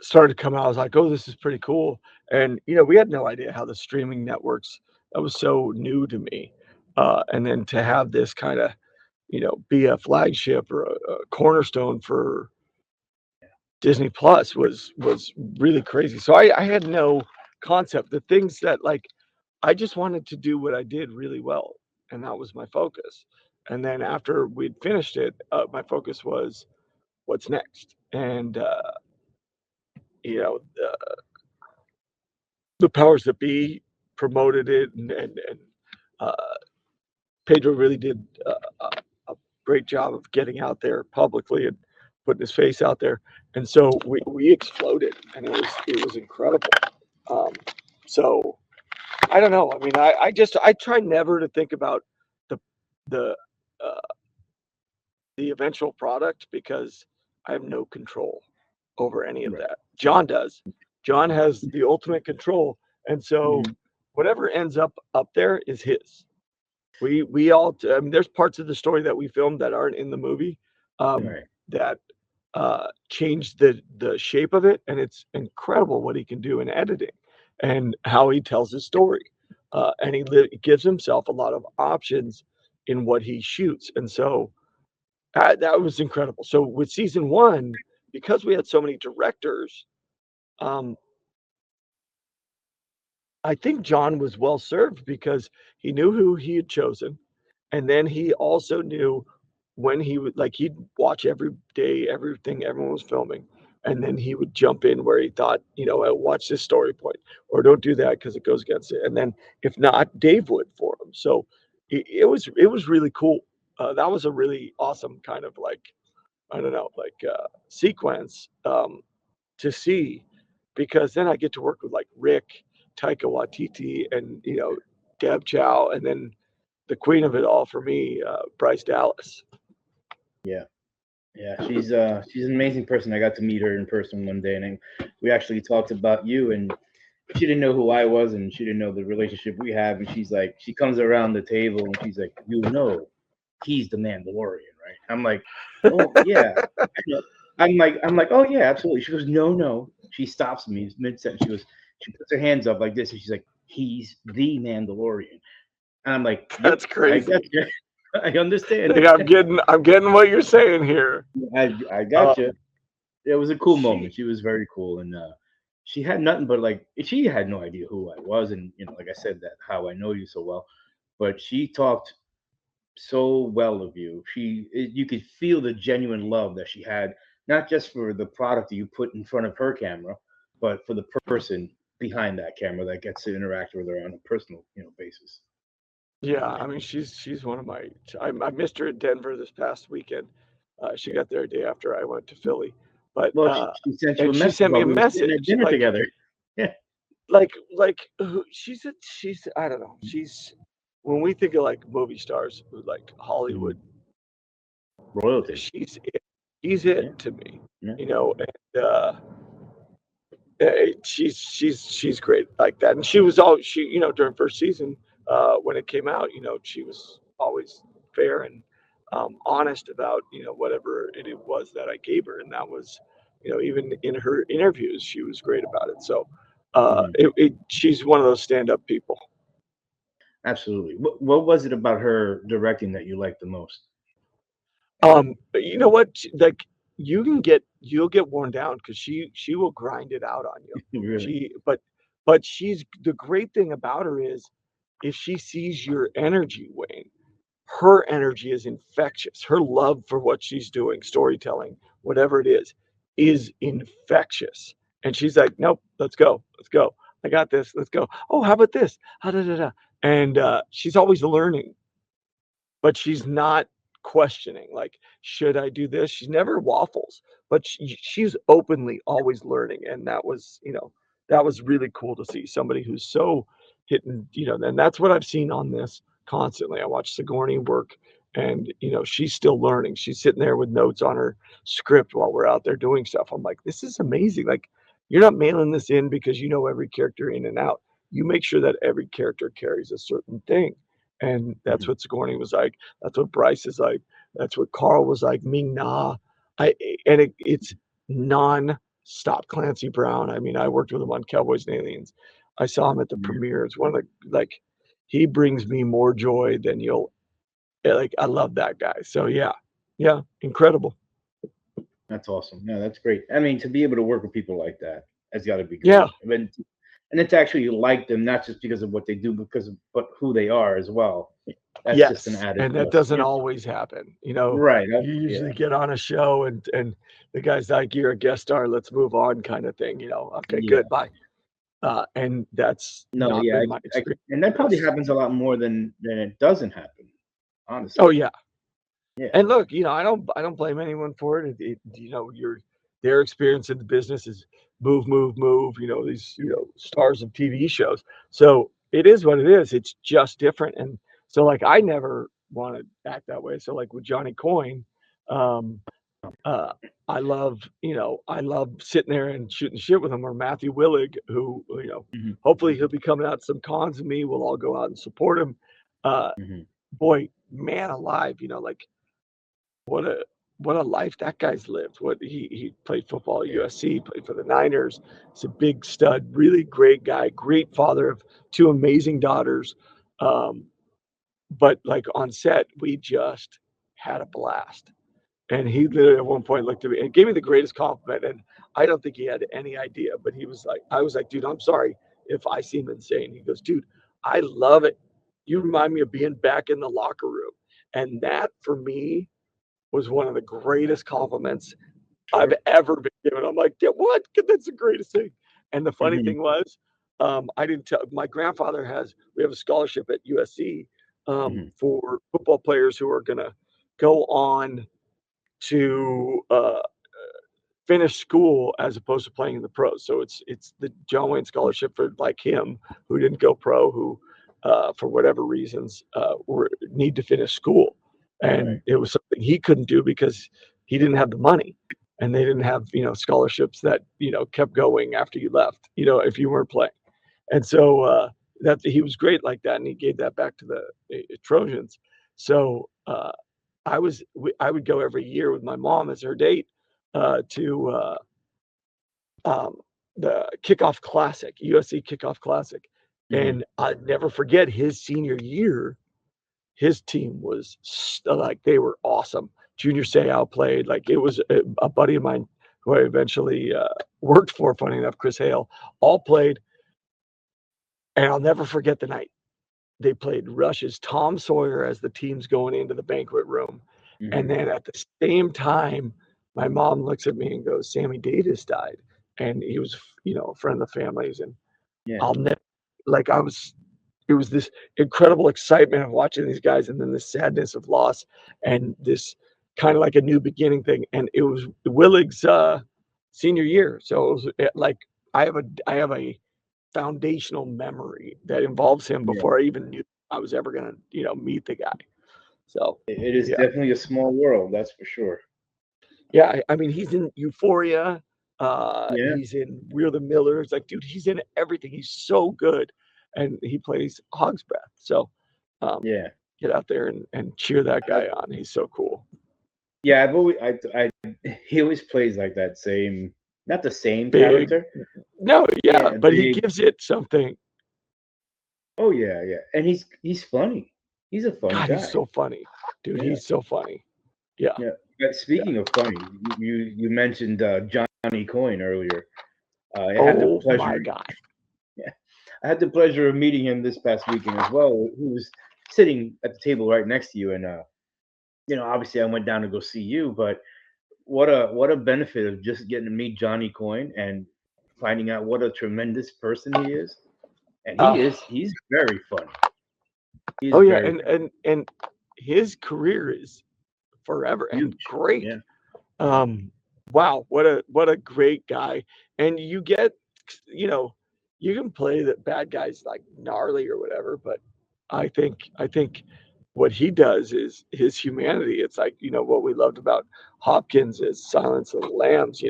started to come out, I was like, oh, this is pretty cool. And we had no idea how the streaming networks, that was so new to me. And then to have this kind of, be a flagship or a cornerstone for Disney Plus was really crazy. So I had no concept. The things that like I just wanted to do what I did really well, and that was my focus. And then after we'd finished it, my focus was what's next. And you know, the powers that be promoted it, and uh, Pedro really did a great job of getting out there publicly and putting his face out there. And so we exploded, and it was incredible. Um, so I don't know. I mean, I try never to think about the the uh, the eventual product, because I have no control over any of Right. that. John does. John has the ultimate control, and so whatever ends up there is his. We all. I mean, there's parts of the story that we filmed that aren't in the movie, Right. that changed the shape of it, and it's incredible what he can do in editing and how he tells his story. And he gives himself a lot of options in what he shoots, and so that was incredible. So with season one, because we had so many directors, um, I think John was well served because he knew who he had chosen, and then he also knew when he would, like, he'd watch every day everything everyone was filming, and then he would jump in where he thought, watch this story point, or don't do that because it goes against it. And then if not, Dave would for him. So it was really cool. That was a really awesome kind of like, I don't know, like sequence to see, because then I get to work with like Rick, Taika Waititi, and Deb Chow, and then the queen of it all for me, Bryce Dallas. Yeah. Yeah, she's an amazing person. I got to meet her in person one day, and we actually talked about you. And she didn't know who I was, and she didn't know the relationship we have. And she's like, she comes around the table, and she's like, he's the Mandalorian, right? I'm like, oh yeah. I'm like, oh yeah, absolutely. She goes, no. She stops me mid sentence. She puts her hands up like this, and she's like, he's the Mandalorian. And I'm like, yep, That's I crazy. got you. I understand. Like, I'm getting what you're saying here. I got you. It was a cool She, moment. She was very cool, and she had nothing but like she had no idea who I was, and like I said, that how I know you so well, but she talked so well of you. You could feel the genuine love that she had, not just for the product that you put in front of her camera, but for the person behind that camera that gets to interact with her on a personal, basis. yeah, I mean, she's one of my. I missed her at Denver this past weekend. She got there a day after I went to Philly, but Well, she sent you a and she message sent me while a we were sitting at message dinner like together. Yeah, she's I don't know, she's, when we think of like movie stars who like Hollywood, royalty. she's Yeah, it to me, yeah. and she's great like that. And she was all she during first season, when it came out, she was always fair and honest about whatever it was that I gave her, and that was even in her interviews she was great about it. So Mhm. she's one of those stand-up people. Absolutely. What was it about her directing that you liked the most? You know what? Like, you'll get worn down because she will grind it out on you. Really? She but she's the great thing about her is if she sees your energy, Wayne, her energy is infectious. Her love for what she's doing, storytelling, whatever it is infectious. And she's like, nope, let's go, let's go. I got this. Let's go. Oh, how about this? Da, da, da. And she's always learning, but she's not questioning like, should I do this? She never waffles, but she's openly always learning. And that was really cool to see somebody who's so hitting, and that's what I've seen on this constantly. I watch Sigourney work, and she's still learning. She's sitting there with notes on her script while we're out there doing stuff. I'm like, this is amazing. Like, you're not mailing this in because you know every character in and out. You make sure that every character carries a certain thing. And that's Mhm. what Sigourney was like. That's what Bryce is like. That's what Carl was like. Ming Na. I and it's non. Stop Clancy Brown. I mean, I worked with him on Cowboys and Aliens. I saw him at the premiere. It's one of the, like, he brings me more joy than you'll, like, I love that guy. So yeah, incredible. That's awesome. No, that's great. I mean, to be able to work with people like that has got to be great. Yeah. I mean, and it's actually like them, not just because of what they do, but who they are as well. That's just an added and that plus. doesn't always happen. Right. You usually get on a show and the guy's like, "You're a guest star. Let's move on," kind of thing. Okay, Yeah. good, bye. And that's No, not yeah, been my experience. and that probably happens a lot more than it doesn't happen, honestly. Oh yeah. Yeah. And look, I don't blame anyone for it. Their experience in the business is move. These stars of TV shows. So it is what it is. It's just different. And so like I never want to act that way. So like with Johnny Coyne, I love sitting there and shooting shit with him, or Matthew Willig, who hopefully he'll be coming out to some cons with me. We'll all go out and support him. Boy, man alive, like what a life that guy's lived. What he played football at USC, played for the Niners. He's a big stud, really great guy, great father of two amazing daughters. But like on set, we just had a blast. And he literally at one point looked at me and gave me the greatest compliment. And I don't think he had any idea, but he was like, I was like, dude, I'm sorry if I seem insane. He goes, dude, I love it. You remind me of being back in the locker room. And that for me was one of the greatest compliments I've ever been given. I'm like, yeah, what? That's the greatest thing. And the funny thing was, I didn't tell my grandfather we have a scholarship at USC for football players who are going to go on to finish school as opposed to playing in the pros. So it's the John Wayne scholarship for like him who didn't go pro, who for whatever reasons need to finish school. And it was something he couldn't do because he didn't have the money, and they didn't have scholarships that kept going after you left, if you weren't playing. And so that he was great like that, and he gave that back to the Trojans. So I would go every year with my mom as her date to the kickoff classic, USC kickoff classic. And I'd never forget his senior year. His team was like, they were awesome. Junior Seau played. Like, it was a buddy of mine who I eventually worked for, funny enough, Chris Hale, all played. And I'll never forget the night. They played Rush's Tom Sawyer as the team's going into the banquet room. And then at the same time, my mom looks at me and goes, Sammy Davis died. And he was, a friend of the family's. And I'll never, like, it was this incredible excitement of watching these guys, and then the sadness of loss, and this kind of like a new beginning thing. And it was Willig's senior year. So it was like, I have a foundational memory that involves him before I even knew I was ever going to, meet the guy. So it is definitely a small world, that's for sure. Yeah, I mean, he's in Euphoria. He's in We're the Millers. Like, dude, he's in everything. He's so good, and he plays Hog's Breath. So, get out there and cheer that guy on. He's so cool. Yeah, I've always, he always plays like that same, not the same character. No, but he gives it something. Oh yeah, and he's funny. He's a funny guy. He's so funny, dude. He's so funny. Yeah. But speaking of funny, you mentioned Johnny Coyne earlier. I had the pleasure. My God. Yeah, I had the pleasure of meeting him this past weekend as well. He was sitting at the table right next to you, and obviously I went down to go see you. But what a benefit of just getting to meet Johnny Coyne and finding out what a tremendous person he is. And he's very funny. And his career is forever and great. Wow, what a great guy. And you get, you can play the bad guys like gnarly or whatever, but I think what he does is his humanity. It's like, what we loved about Hopkins is Silence of the Lambs,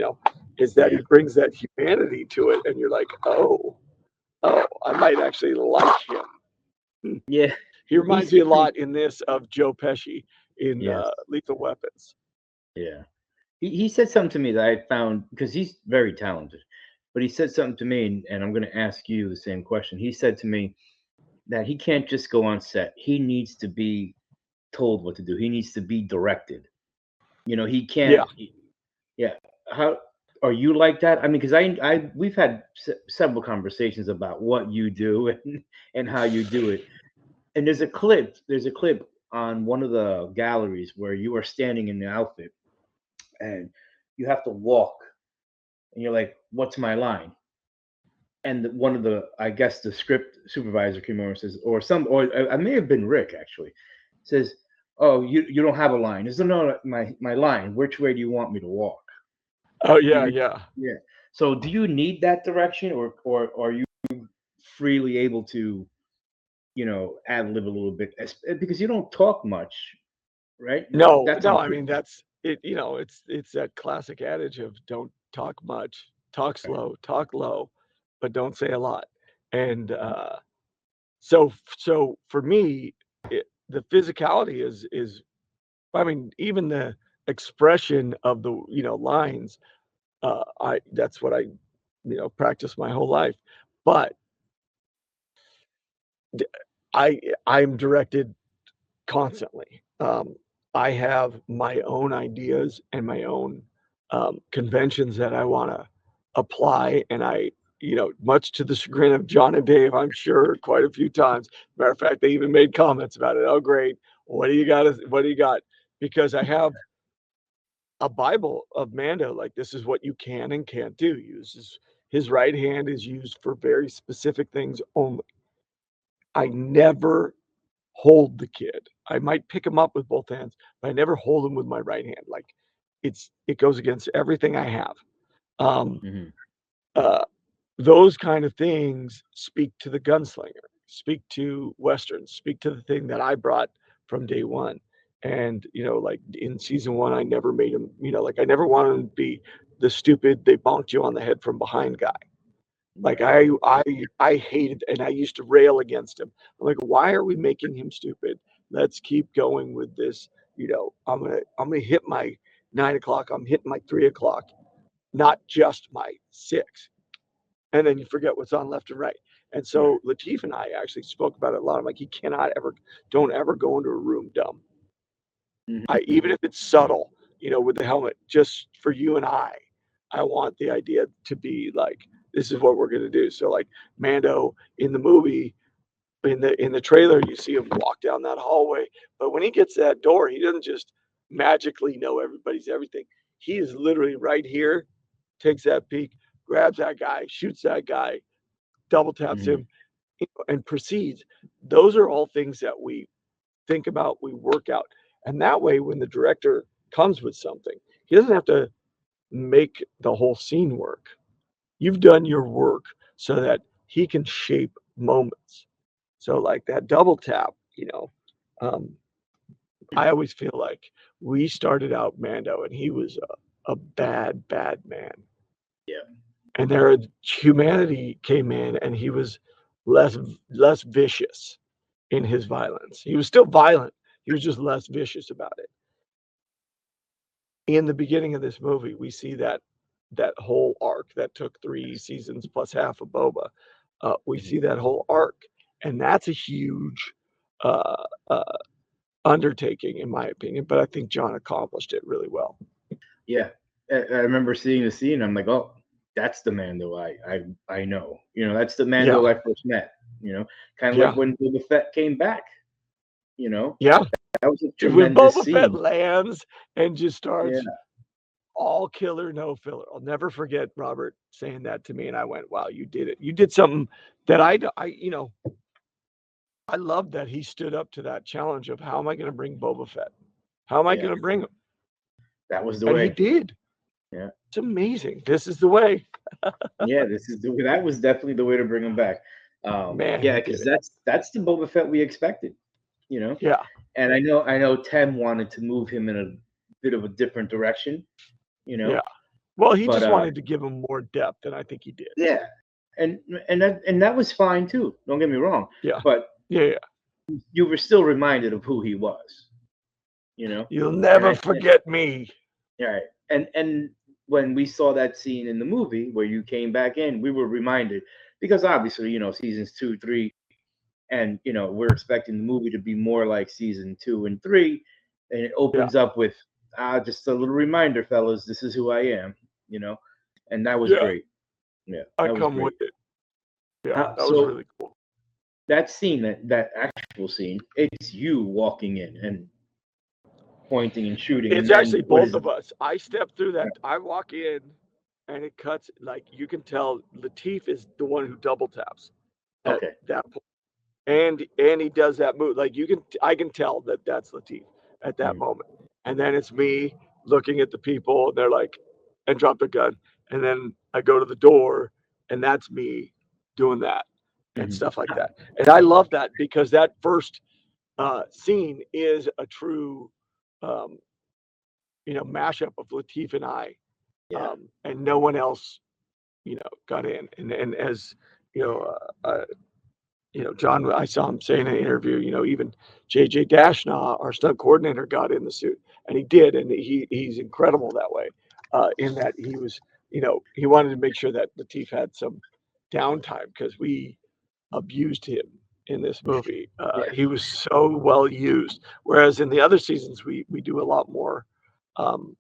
is that he brings that humanity to it, and you're like, oh, I might actually like him. Yeah. He reminds me a lot in this of Joe Pesci in Lethal Weapons. Yeah. he said something to me that I found, because he's very talented, but he said something to me, and I'm going to ask you the same question. He said to me that he can't just go on set. He needs to be told what to do. He needs to be directed. He Yeah. can't. Yeah. How are you like that? I mean, because we've had several conversations about what you do and how you do it. And there's a clip. There's a clip on one of the galleries where you are standing in the outfit and you have to walk, and you're like, "What's my line?" And one of the, I guess, the script supervisor came over and says, or I may have been Rick actually, says, "Oh, you don't have a line." This is no, my line. Which way do you want me to walk? Oh You yeah, know, yeah. yeah. So do you need that direction, or are you freely able to, ad lib a little bit, because you don't talk much, right? No, That's no. on I you. mean, that's it. It's that classic adage of don't talk much, talk Right. slow, talk low, but don't say a lot. And so for me, the physicality is. I mean, even the expression of the lines. I That's what I practice my whole life. But d- I'm directed constantly. I have my own ideas and my own conventions that I want to apply, and much to the chagrin of John and Dave, I'm sure quite a few times. Matter of fact, they even made comments about it. Oh, great! What do you got? What do you got? Because I have a Bible of Mando. Like, this is what you can and can't do. His right hand is used for very specific things only. I never hold the kid. I might pick him up with both hands, but I never hold him with my right hand. Like, it goes against everything I have. Um, Hmm. uh, those kind of things speak to the gunslinger, speak to westerns, speak to the thing that I brought from day one. And like in season one, I never made him. Like, I never wanted him to be the stupid they bonked you on the head from behind guy. Like, Right. I hated, and I used to rail against him. I'm like, why are we making him stupid? Let's keep going with this. I'm gonna hit my 9 o'clock. I'm hitting my 3 o'clock, not just my 6. And then you forget what's on left and right. And Right. so Latif and I actually spoke about it a lot. I'm like, he cannot ever, don't ever go into a room dumb. Hmm. Even if it's subtle, with the helmet, just for you and I want the idea to be like, this is what we're gonna do. So like Mando in the movie, in the trailer, you see him walk down that hallway, but when he gets to that door, he doesn't just magically know everybody's everything. He is literally right here, takes that peek, grabs that guy, shoots that guy, double taps Hmm. him, and proceeds. Those are all things that we think about, we work out. And that way, when the director comes with something, he doesn't have to make the whole scene work. You've done your work so that he can shape moments. So, like that double tap, um, I always feel like we started out Mando and he was a bad, bad man. Yeah. And humanity came in and he was less less vicious in his violence. He was still violent. He was just less vicious about it. In the beginning of this movie, we see that whole arc that took 3 seasons plus half of Boba. We Hmm. see that whole arc, and that's a huge uh, uh, undertaking, in my opinion. But I think John accomplished it really well. Yeah. I remember seeing the scene. I'm like, oh, that's the Mando I know. That's the Mando Yeah, I first met. Kind of like yeah, when Boba Fett came back. You know, yeah. that was a When tremendous Boba Fett scene. lands and just Yeah. starts all killer, no filler. I'll never forget Robert saying that to me, and I went, "Wow, you did it! You did something that I love that he stood up to that challenge of how am I going to bring Boba Fett? How am I Yeah. going to bring him?" That was the And he way. did. Yeah. It's amazing. This is the way. Yeah. That was definitely the way to bring him back. Man, Yeah, he did because it. that's the Boba Fett we expected. You know, Yeah, and I know Tem wanted to move him in a bit of a different direction. You know, yeah. Well, he but just wanted to give him more depth, and I think he did. yeah, and that was fine too. Don't get me wrong, Yeah, but yeah, yeah. you were still reminded of who he was. You know, You'll and never I forget me. right, And when we saw that scene in the movie where you came back in, we were reminded, because obviously, seasons 2, 3, and we're expecting the movie to be more like season 2 and 3, and it Yeah. opens up with just a little reminder, fellas, this is who I am, and that was Yeah. great. Yeah, I that was come great. with it. Yeah, that was So really cool. that scene, that actual scene, it's you walking in and pointing and shooting, It's and actually what both is it? of us. I step through that. I walk in, and it cuts like you can tell. Lateef is the one who double taps at Okay. that point, and he does that move. Like I can tell that that's Lateef at that Mhm. moment. And then it's me looking at the people, and they're like, and drop the gun, and then I go to the door, and that's me doing that and Mhm. stuff like that. And I love that because that first scene is a true. Um, mashup of Lateef and I, Yeah. and no one else, got in. And as you know, John, I saw him say in an interview, even JJ Dashnaw, our stunt coordinator, got in the suit, and he did, and he's incredible that way. In that he was, he wanted to make sure that Lateef had some downtime because we abused him in this movie. Yeah. He was so well used, whereas in the other seasons we do a lot more. Um,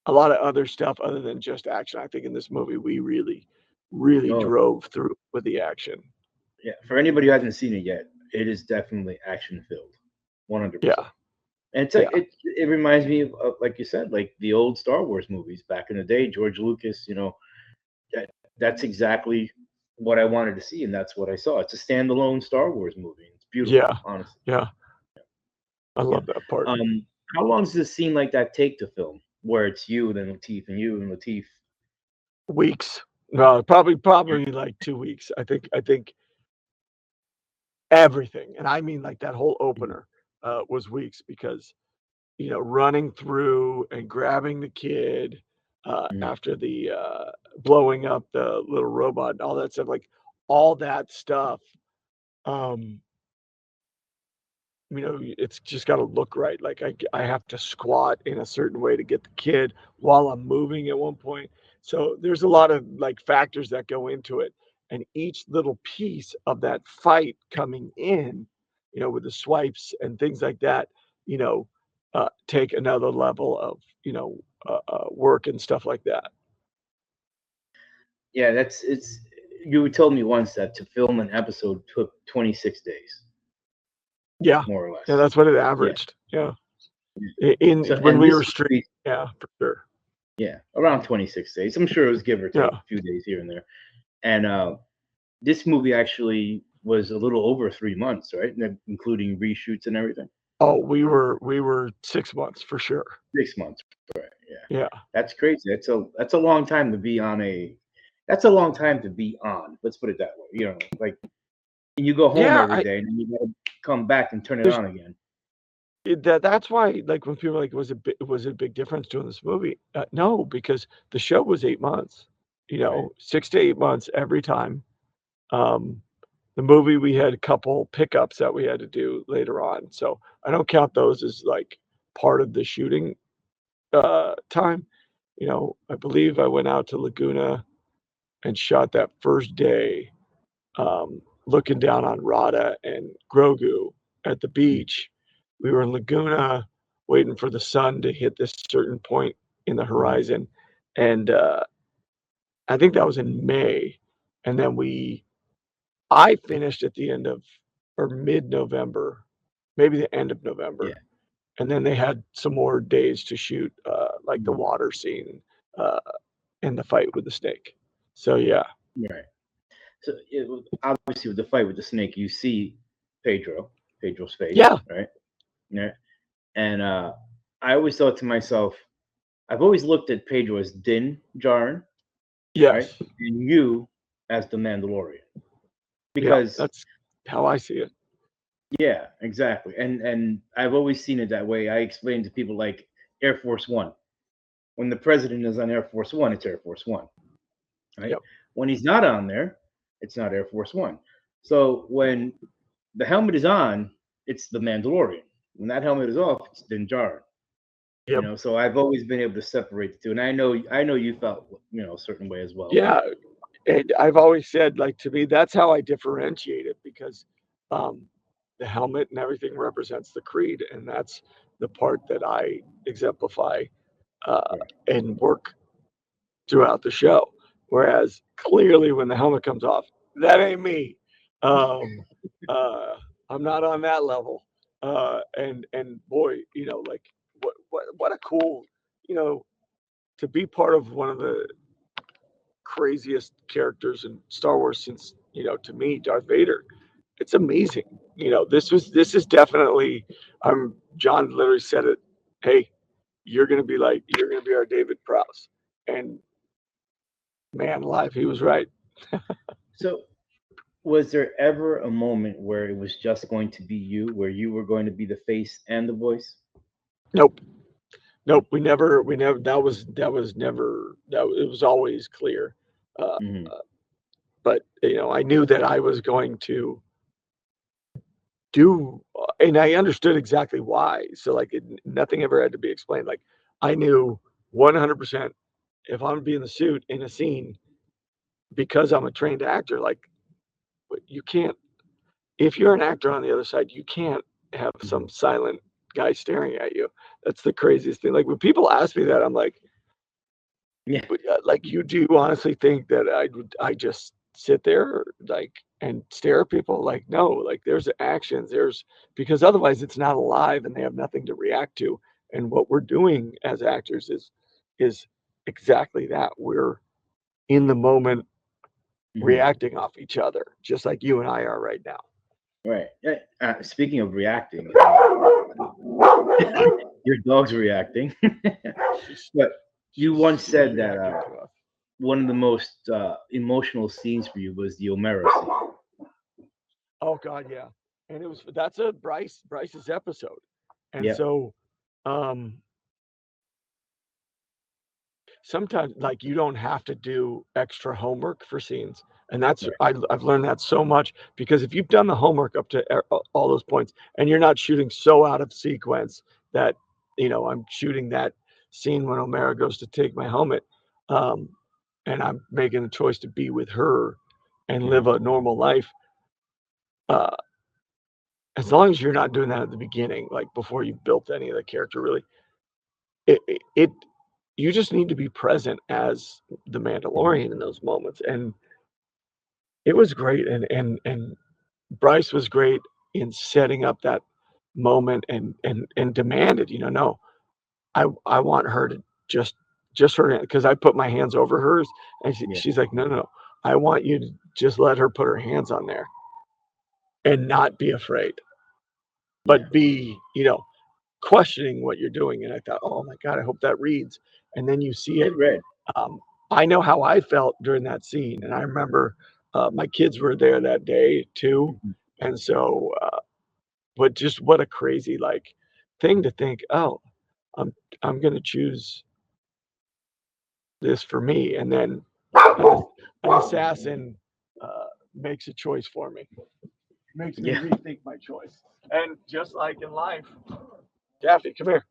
a lot of other stuff other than just action. I think in this movie we really, really Oh, drove through with the action. yeah. For anybody who hasn't seen it yet, it is definitely action filled, 100%. Yeah, And it's like yeah, it reminds me of, like you said, like the old Star Wars movies back in the day. George Lucas, that that's exactly what I wanted to see, and that's what I saw. It's a standalone Star Wars movie. It's beautiful, yeah, honestly. yeah. I Yeah. love that part. How long does a scene like that take to film? Where it's you, then Lateef, and you, and Lateef. Weeks. No, probably like 2 weeks. I think everything, and I mean like that whole Mhm. opener was weeks because running through and grabbing the kid Mhm. after the blowing up the little robot and all that stuff, like all that stuff. Um, it's just got to look right. Like I have to squat in a certain way to get the kid while I'm moving at one point. So there's a lot of like factors that go into it. And each little piece of that fight coming in, with the swipes and things like that, you know, take another level of, work and stuff like that. Yeah, that's it's. You told me once that to film an episode took 26 days, Yeah. more or Yeah. less. That's what it Yeah. averaged. Yeah. Yeah. In So, when and we this were streaming. movie, Yeah, for sure. yeah, around 26 days. I'm sure it was give or take Yeah. a few days here and there. And this movie actually was a little over 3 months, right? Including reshoots and everything. Oh, we were 6 months for sure. 6 months, right? Yeah, Yeah. that's crazy. That's a long time to be on a. That's a long time to be on. Let's put it that way. Like you go home Yeah, every day and then you gotta come back and turn it there's on again. that's why, like, when people are like, was it a big difference doing this movie? No, because the show was 8 months, Right. 6 to 8 months every time. Um, the movie, we had a couple pickups that we had to do later on, so I don't count those as, like, part of the shooting, time. I believe I went out to Laguna and shot that first day, looking down on Rada and Grogu at the Mm. beach. We were in Laguna waiting for the sun to hit this certain point in the Mhm. horizon. And I think that was in May. And then I finished at the end of or mid November, maybe the end of Yeah. November. And then they had some more days to shoot, like the Mhm. water scene uh, and the fight with the snake. So, yeah. Right. So obviously with the fight with the snake, you see Pedro's face, Yeah. right? Yeah. And I always thought to myself, I've always looked at Pedro as Din Djarin, right? Yes. And you as the Mandalorian. Yeah. Because That's how I see it. yeah, exactly. And I've always seen it that way. I explain to people like Air Force One. When the president is on Air Force One, it's Air Force One, right? Yep. When he's not on there, it's not Air Force One. So when the helmet is on, it's the Mandalorian. When that helmet is off, it's Din Djarin. Yep. So I've always been able to separate the two, and I know you felt a certain way as well. Yeah. And I've always said, like, to me, that's how I differentiate it because um, the helmet and everything represents the creed, and that's the part that I exemplify Right. and work throughout the show. Whereas clearly, when the helmet comes off, that ain't me. Um, uh, I'm not on that level. And boy, like what a cool, you know, to be part of one of the craziest characters in Star Wars since, to me, Darth Vader. It's amazing. This is definitely John literally said it. Hey, you're gonna be our David Prowse. And man alive, he was right. So, was there ever a moment where it was just going to be you, where you were going to be the face and the voice? Nope. Nope. We never that was never that it was always clear. Uh, Hmm. but I knew that I was going to do, and I understood exactly why. So like nothing ever had to be explained. Like I knew 100% if I'm gonna be in the suit in a scene because I'm a trained actor. Like you can't, if you're an actor on the other side, you can't have some silent guy staring at you. That's the craziest thing. Like when people ask me that, I'm like, Yeah. but like, you do honestly think that I just sit there like and stare at people? Like, no, like there's actions, because otherwise it's not alive and they have nothing to react to. And what we're doing as actors is exactly that. We're in the moment Hmm. reacting off each other, just like you and I are right now. Right. Speaking of reacting, your dog's reacting. She's But you she's once she's said that reacting to us. one of the most emotional scenes for you was the Omera scene. Oh God, yeah. And that's a Bryce's episode. And Yeah. so um sometimes like you don't have to do extra homework for scenes. And Right. I've learned that so much because if you've done the homework up to all those points and you're not shooting so out of sequence that I'm shooting that scene when Omera goes to take my helmet, um, and I'm making a choice to be with her and Hmm. live a normal life. Uh, as long as you're not doing that at the beginning, like before you built any of the character, really, it you just need to be present as the Mandalorian in those moments. And it was great, and Bryce was great in setting up that moment and demanded, no, I want her to just her, because I put my hands over hers, and Yeah. she's like, no, no, no, I want you to just let her put her hands on there and not be afraid, Yeah. but be, questioning what you're doing. And I thought, oh my God, I hope that reads. And then you see it. It read. Um, I know how I felt during that scene, and I remember my kids were there that day too, Mhm. and so, but just what a crazy like thing to think. Oh, I'm I'm gonna choose this for me, and then an assassin makes a choice for me, makes me Yeah. rethink my choice. And just like in life, Daphne, come here.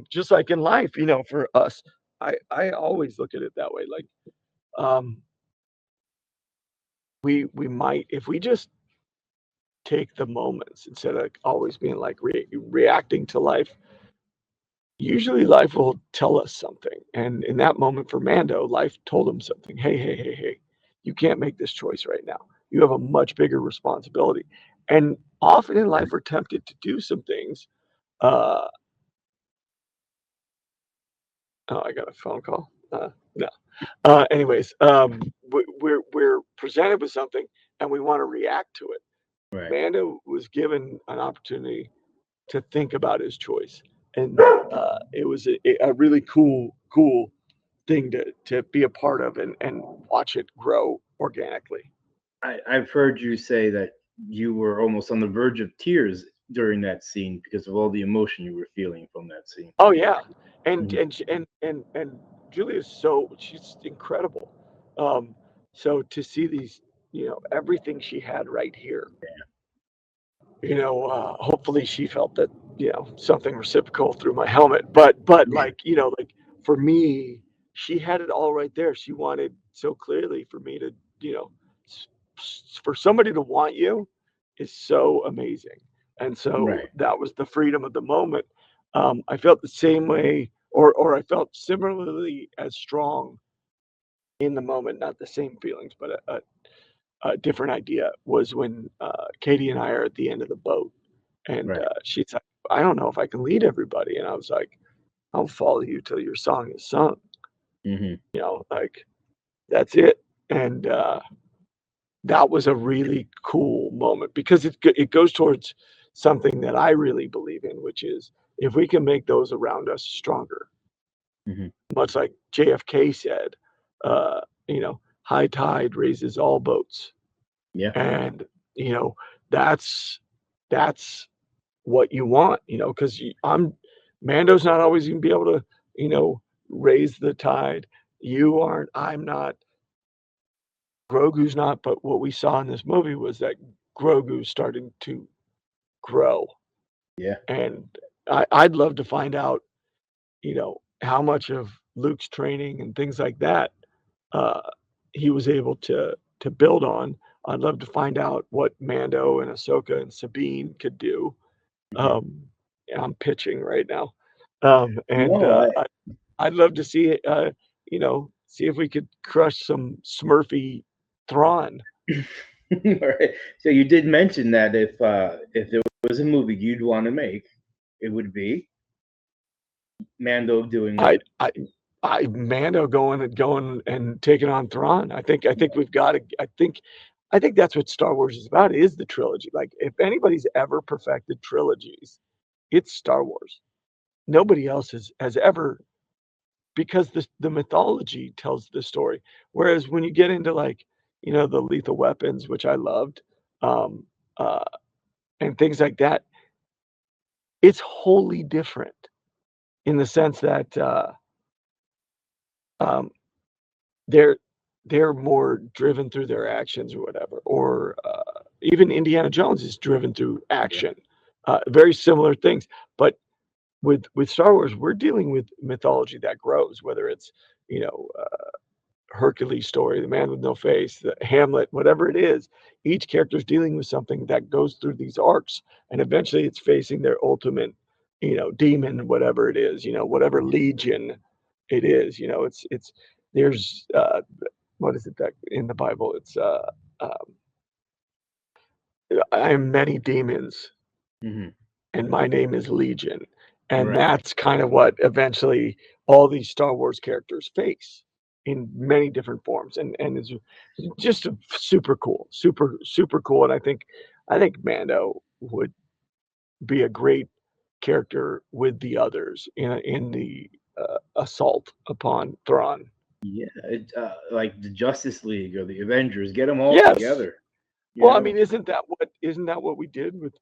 Just like in life, for us, I always look at it that way. Like, um, we might, if we just take the moments instead of always being like reacting to life, usually life will tell us something. And in that moment for Mando, life told him something. Hey, hey, hey, hey, you can't make this choice right now. You have a much bigger responsibility. And often in life, we're tempted to do some things. Uh, oh, I got a phone call. No. Anyways, we're presented with something and we want to react to it. Right. Mando was given an opportunity to think about his choice, and it was a really cool thing to be a part of and watch it grow organically. I've heard you say that you were almost on the verge of tears during that scene because of all the emotion you were feeling from that scene. Oh yeah, and Mhm. and sh- and Julia's she's incredible. Um, so to see these, everything she had right here, hopefully she felt something reciprocal through my helmet. But like, like for me, she had it all right there. She wanted so clearly for me to, for somebody to want you is so amazing. And so Right. that was the freedom of the moment. I felt the same way, or I felt similarly as strong in the moment, not the same feelings, but a different idea was when Katie and I are at the end of the boat. And Right. she's like, I don't know if I can lead everybody. And I was like, I'll follow you till your song is sung. Hmm. Like that's it. And that was a really cool moment because it goes towards something that I really believe in, which is if we can make those around us stronger, Hmm. much like JFK said, uh, high tide raises all boats. Yeah. And, that's that's what you want, because Mando's not always gonna be able to, raise the tide. You aren't, I'm not, Grogu's not, but what we saw in this movie was that Grogu's starting to grow. Yeah. And I'd love to find out, how much of Luke's training and things like that uh, he was able to build on. I'd love to find out what Mando and Ahsoka and Sabine could do. Hmm. Um, I'm pitching right now, and No, I'd love to see see if we could crush some Smurfy Thrawn. right. So you did mention that if there was a movie you'd want to make, it would be Mando doing I what? I Mando going and taking on Thrawn. I think we've got to. I think that's what Star Wars is about. Is the trilogy. Like if anybody's ever perfected trilogies, it's Star Wars. Nobody else has ever, because the mythology tells the story. Whereas when you get into like, the Lethal Weapons, which I loved, um, uh, and things like that, it's wholly different in the sense that um, they're they're more driven through their actions or whatever. Or even Indiana Jones is driven through Yeah. action. Very similar things, but with Star Wars, we're dealing with mythology that grows, whether it's you know Hercules story, the man with no face, the Hamlet, whatever it is. Each character is dealing with something that goes through these arcs, and eventually it's facing their ultimate, demon, whatever it is, whatever legion it is. It's there's what is it that in the Bible? It's um, I am many demons, Hmm. and my name is Legion, and Right. that's kind of what eventually all these Star Wars characters face in many different forms, and it's just super cool, super cool. And I think Mando would be a great character with the others in the assault upon Thrawn. Yeah. Like the Justice League or the Avengers, get them all Yes. together. You Well, I know. mean, isn't that what we did with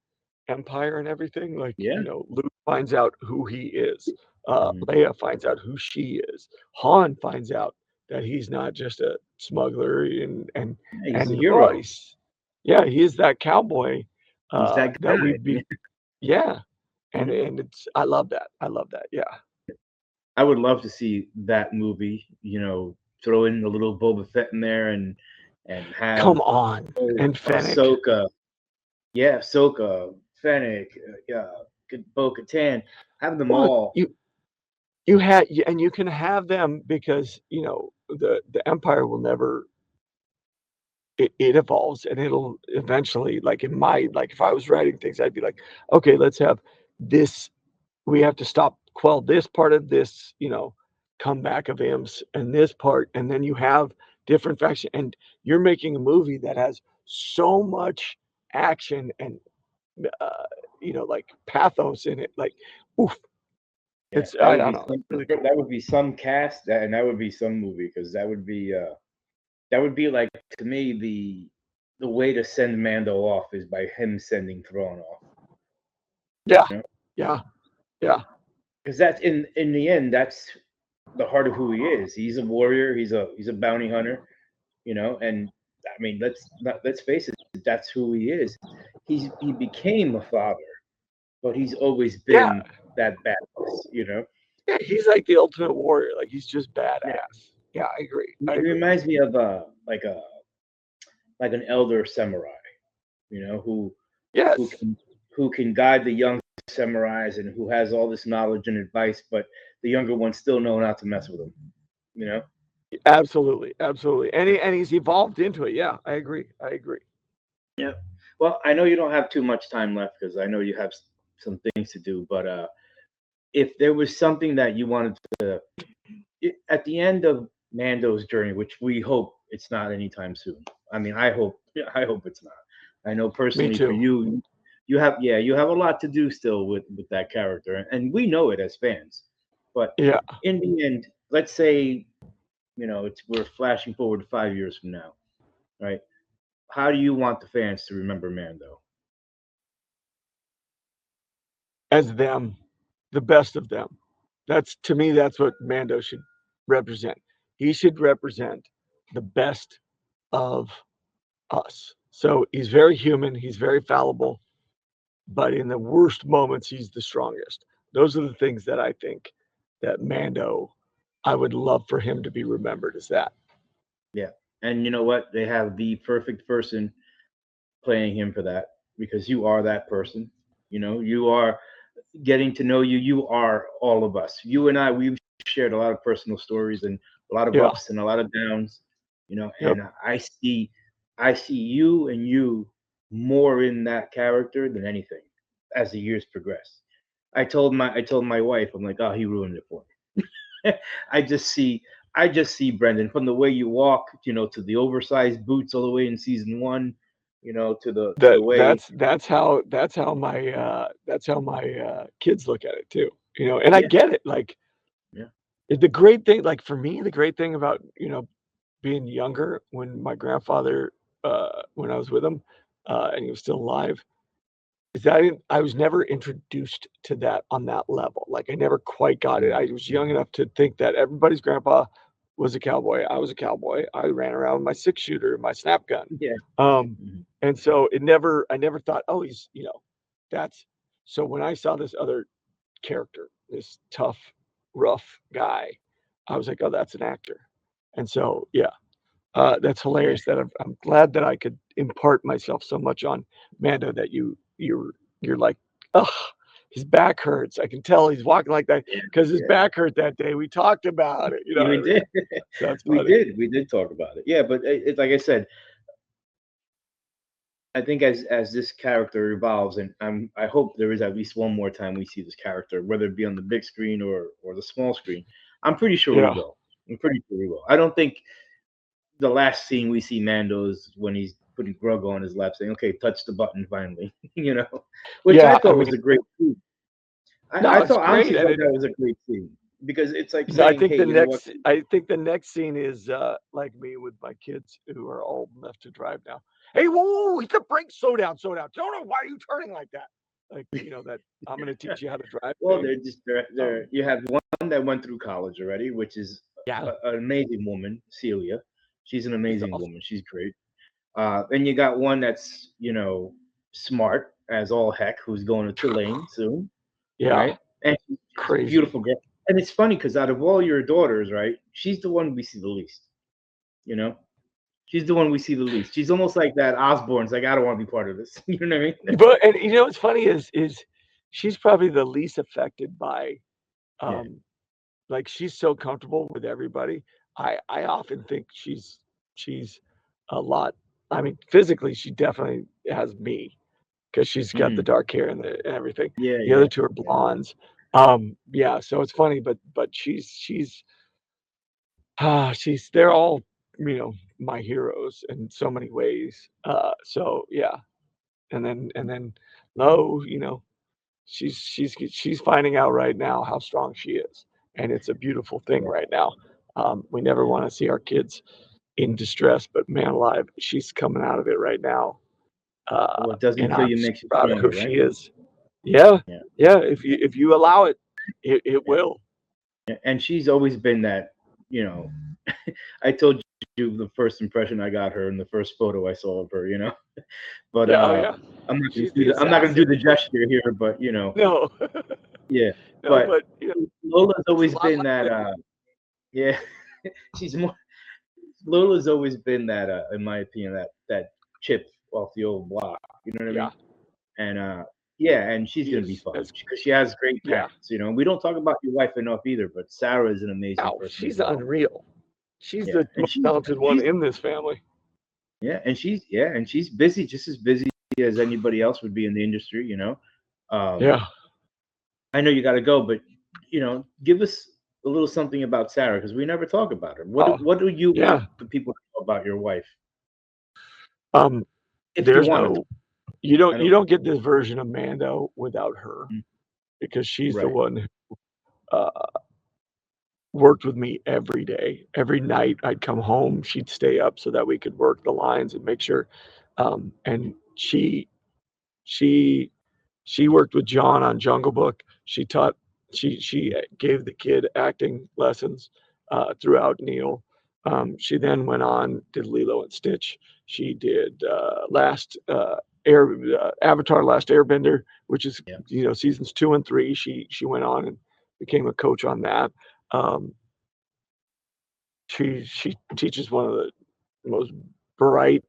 Empire and everything? Like, Yeah. Luke finds out who he is. Hmm. Leia finds out who she is. Han finds out that he's not just a smuggler, and Yeah, he's a and hero. Royce, yeah, he is that cowboy He's that that guy. we'd be, yeah, and Mhm. and it's I love that. I love that. Yeah. I would love to see that movie. Throw in a little Boba Fett in there and have Come on, and Fennec. Ahsoka. Yeah, Ahsoka, Fennec, Bo-Katan. Have them Well, all. and you can have them because the Empire will never, it evolves, and it'll eventually, like in my, like if I was writing things, I'd be like, okay, let's have this, we have to stop, quell this part of this, comeback of imps, and this part, and then you have different faction, and you're making a movie that has so much action and uh like pathos in it, like oof. Yeah, I don't know, that's some. really cool. That would be some cast, and that would be some movie because that would be like to me the way to send Mando off is by him sending Thrawn off. Yeah, You know, yeah, yeah. because that's in the end that's the heart of who he is. He's a warrior. He's a bounty hunter. And I mean let's face it, that's who he is. He became a father. but he's always Yeah, been that badass, you know. yeah, he's like the ultimate warrior. Like he's just Yeah, badass. Yeah, I agree. I he agree. reminds me of like an elder samurai, you know, who Yes, can who can guide the young samurais and who has all this knowledge and advice, but the younger ones still know not to mess with him, you know. absolutely, absolutely. And he's evolved into it. Yeah, I agree. I agree. Yeah. Well, I know you don't have too much time left because I know you have some things to do, but if there was something that you wanted to, at the end of Mando's journey, which we hope it's not anytime soon. I mean, I hope it's not. I know Me personally for too. you, you have a lot to do still with that character, and we know it as fans. But Yeah. in the end, let's say we're flashing forward 5 years from now, right? How do you want the fans to remember Mando? As them, the best of them. That's to me, that's what Mando should represent. He should represent the best of us. So he's very human, he's very fallible, but in the worst moments, he's the strongest. Those are the things that I think that Mando, I would love for him to be remembered as that. Yeah, and you know what? They have the perfect person playing him for that because you are that person. You know, you are getting to know you. You are all of us. You and I, we've shared a lot of personal stories and a lot of Yeah. ups and a lot of downs. You know, Yep. and I see you and you more in that character than anything as the years progress. I told my wife, I'm like, oh, he ruined it for me. I just see I just see Brendan from the way you walk, to the oversized boots all the way in season one, to the That way. that's how my kids look at it too. And I Yeah, get it. Like yeah, the great thing, like for me, the great thing about being younger when my grandfather, when I was with him, and he was still alive, is that I was never introduced to that on that level. Like I never quite got it. mm, I was young enough to think that everybody's grandpa was a cowboy. I was a cowboy. I ran around with my 6 shooter, my snap gun. yeah, Um, mhm, and so I never thought, oh, that's so when I saw this other character, this tough, rough guy, I was like, oh, that's an actor. And so, yeah, that's yeah, hilarious. That I'm glad that I could impart myself so much on Mando that you're like, oh, his back hurts. I can tell he's walking like that yeah, because his yeah. back hurt that day. We talked about it. You know Yeah, what we I mean? did, That's funny. we did talk about it. Yeah, but it's like I said, I think as this character evolves, and I hope there is at least one more time we see this character, whether it be on the big screen or the small screen. I'm pretty sure we Yeah. will. I'm pretty sure we will. I don't think the last scene we see Mando is when he's putting Grogu on his lap, saying, "Okay, touch the button finally," which I Yeah. I thought was mean, a great scene. no, I it's thought great. honestly And thought that was a great scene because it's like I saying, think "Hey, you know what? I think the next scene is like me with my kids who are old enough to drive now. Hey, whoa, whoa, whoa, hit the brakes, slow down, slow down. No, no, why are you turning like that? Like, that I'm gonna teach you how to drive Well, thing. they're Um, you have one that went through college already, which is yeah, an amazing woman, Celia. She's an he's amazing awesome. woman. She's great. Then you got one that's smart as all heck, who's going to Tulane soon, Yeah, right? And she's a crazy. beautiful girl. And it's funny because out of all your daughters, right, she's the one we see the least. You know, she's the one we see the least. She's almost like that Osborne's like, I don't want to be part of this. You know what I mean? But and what's funny is she's probably the least affected by Yeah. um like she's so comfortable with everybody. I often think she's a lot. I mean, physically, she definitely has me because she's got the Hmm. dark hair and everything. Yeah. The other Yeah. two are Yeah. blondes. Yeah, so it's funny, but she's they're all my heroes in so many ways. So yeah, and then Lo, she's finding out right now how strong she is, and it's a beautiful thing Yeah. right now. We never want to see our kids in distress, but man alive, she's coming out of it right now, What doesn't and kill I'm you so makes you proud of who stronger, right? she is. Yeah, Yeah. yeah. If you allow it, it Yeah. will. Yeah. And she's always been that, you know, I told you the first impression I got her and the first photo I saw of her, But Yeah, oh yeah. I'm not gonna She's do the the I'm not gonna do assassin. the gesture here, but No, yeah. no, But but Lola's it's a always lot been like that. me. Yeah, she's more. Lola's always been that. In my opinion, that chip off the old block. You know what I Yeah, mean? And yeah, and she's she gonna be is fun as because she has great yeah. parents. We don't talk about your wife enough either, but Sarah is an amazing Oh, person as she's well. unreal. She's Yeah, the and most talented one she's in this family. and she's busy, just as busy as anybody else would be in the industry. Um, Yeah. I know you got to go, but give us a little something about Sarah because we never talk about her. Oh, What do you want yeah. the people to know about your wife, Um, if you there's wanted to? no you don't I you don't. don't get this version of Mando without her Mm, because she's the right. one who uh, worked with me every day. Every night I'd come home, she'd stay up so that we could work the lines and make sure. And she she worked with John on Jungle Book. She gave the kid acting lessons throughout Neil. She then went on, did Lilo and Stitch. She did Air Avatar Last Airbender, which is Yeah. seasons 2 and 3. She went on and became a coach on that. Um, she teaches one of the most bright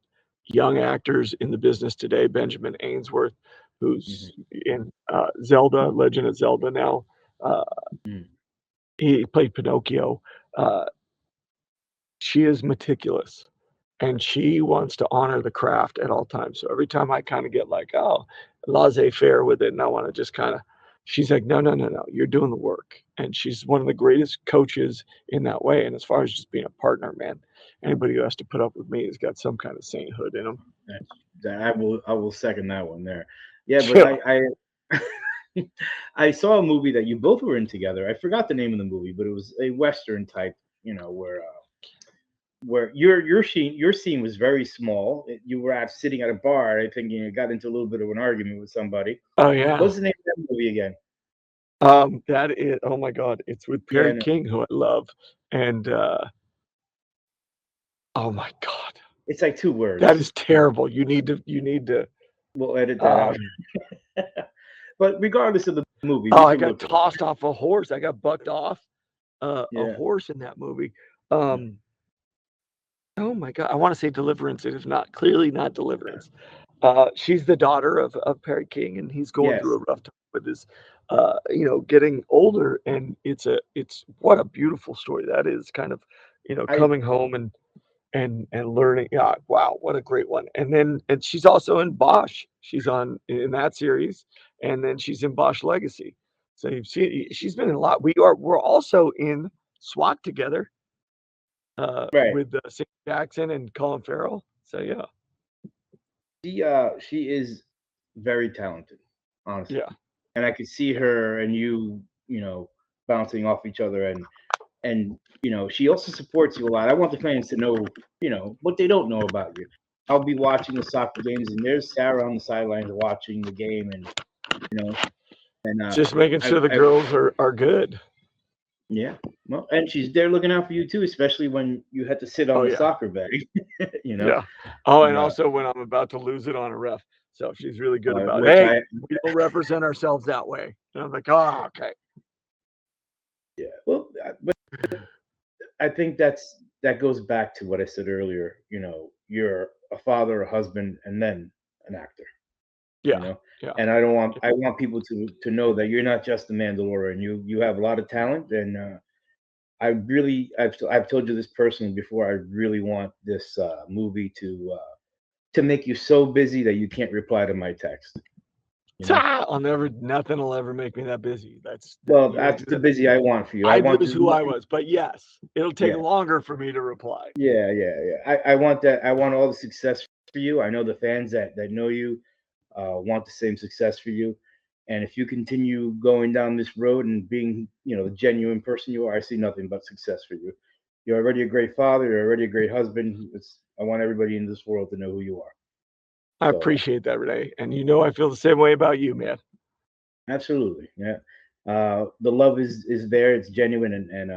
young actors in the business today, Benjamin Ainsworth, Hmm. who's in Zelda, Legend of Zelda now. Uh, Mm. he played Pinocchio. Uh, she is meticulous and she wants to honor the craft at all times. So every time I kind of get like, oh, laissez-faire with it, and I want to just kind of, she's like, no, no, no, no, you're doing the work. And she's one of the greatest coaches in that way. And as far as just being a partner, man, anybody who has to put up with me has got some kind of sainthood in them. That I will second that one there. Yeah, but Yeah. I I saw a movie that you both were in together. I forgot the name of the movie, but it was a western type. Where your scene was very small. You were sitting at a bar. I think you got into a little bit of an argument with somebody. Oh yeah. What's the name of that movie again? That is, oh my God, it's with Yeah, Perry no, King, who I love. And oh my God, it's like two that words. is terrible. You need to We'll edit that out. um But regardless of the movie, oh, we I can got look it up. tossed off a horse. I got bucked off a Yeah. horse in that movie. Yeah. Um oh my God, I want to say Deliverance. It is not, clearly not Deliverance. She's the daughter of Perry King, and he's going through Yes. a rough time with his getting older, and it's what a beautiful story that is, kind of, I coming home and learning. Yeah, wow, what a great one. And she's also in Bosch. She's on in that series, and then she's in Bosch Legacy. So you've seen she's been in a lot. We're also in SWAT together right. with Sam Jackson and Colin Farrell. So yeah, She is very talented, honestly. yeah, And I could see her and you bouncing off each other and she also supports you a lot. I want the fans to know what they don't know about you. I'll be watching the soccer games and there's Sarah on the sidelines watching the game and you know and just making I, sure the I girls are good. yeah, well, and she's there looking out for you too, especially when you had to sit on Oh the yeah, soccer bag. you know, yeah. Oh, and and also when I'm about to lose it on a ref. So she's really good about, which hey, I we don't represent ourselves that way. And I'm like, oh, okay. yeah, well, but I think that goes back to what I said earlier. You're a father, a husband, and then an actor. You Yeah, know, yeah. and I want people to know that you're not just a Mandalorian. You have a lot of talent, and I've told you this personally before. I really want this movie to make you so busy that you can't reply to my text. You know, Nothing will ever make me that busy. That's that well, you don't that's do the that to busy I me. want for you. I I'd want lose as who much. I was, but yes, it'll take Yeah, longer for me to reply. yeah. I want that. I want all the success for you. I know the fans that know you want the same success for you. And if you continue going down this road and being the genuine person you are, I see nothing but success for you. You're already a great father. You're already a great husband. I want everybody in this world to know who you are. I So, appreciate that, Renee. And I feel the same way about you, man. absolutely, yeah. The love is there. It's genuine, and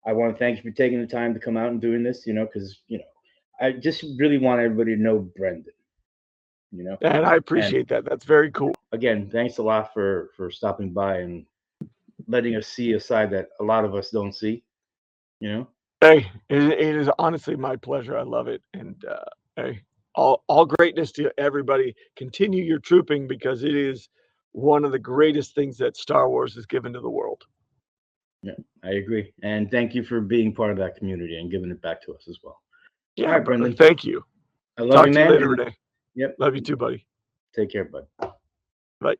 I want to thank you for taking the time to come out and doing this. Because I just really want everybody to know Brendan. And I appreciate that. That's very cool. Again, thanks a lot for stopping by and letting us see a side that a lot of us don't see. Hey, it is honestly my pleasure. I love it. And hey, all greatness to everybody. Continue your trooping because it is one of the greatest things that Star Wars has given to the world. Yeah, I agree. And thank you for being part of that community and giving it back to us as well. Yeah, all right, Brendan. Thank you. I love you, man. Talk to you later, Rene. Yep. Love you too, buddy. Take care, bud. Bye.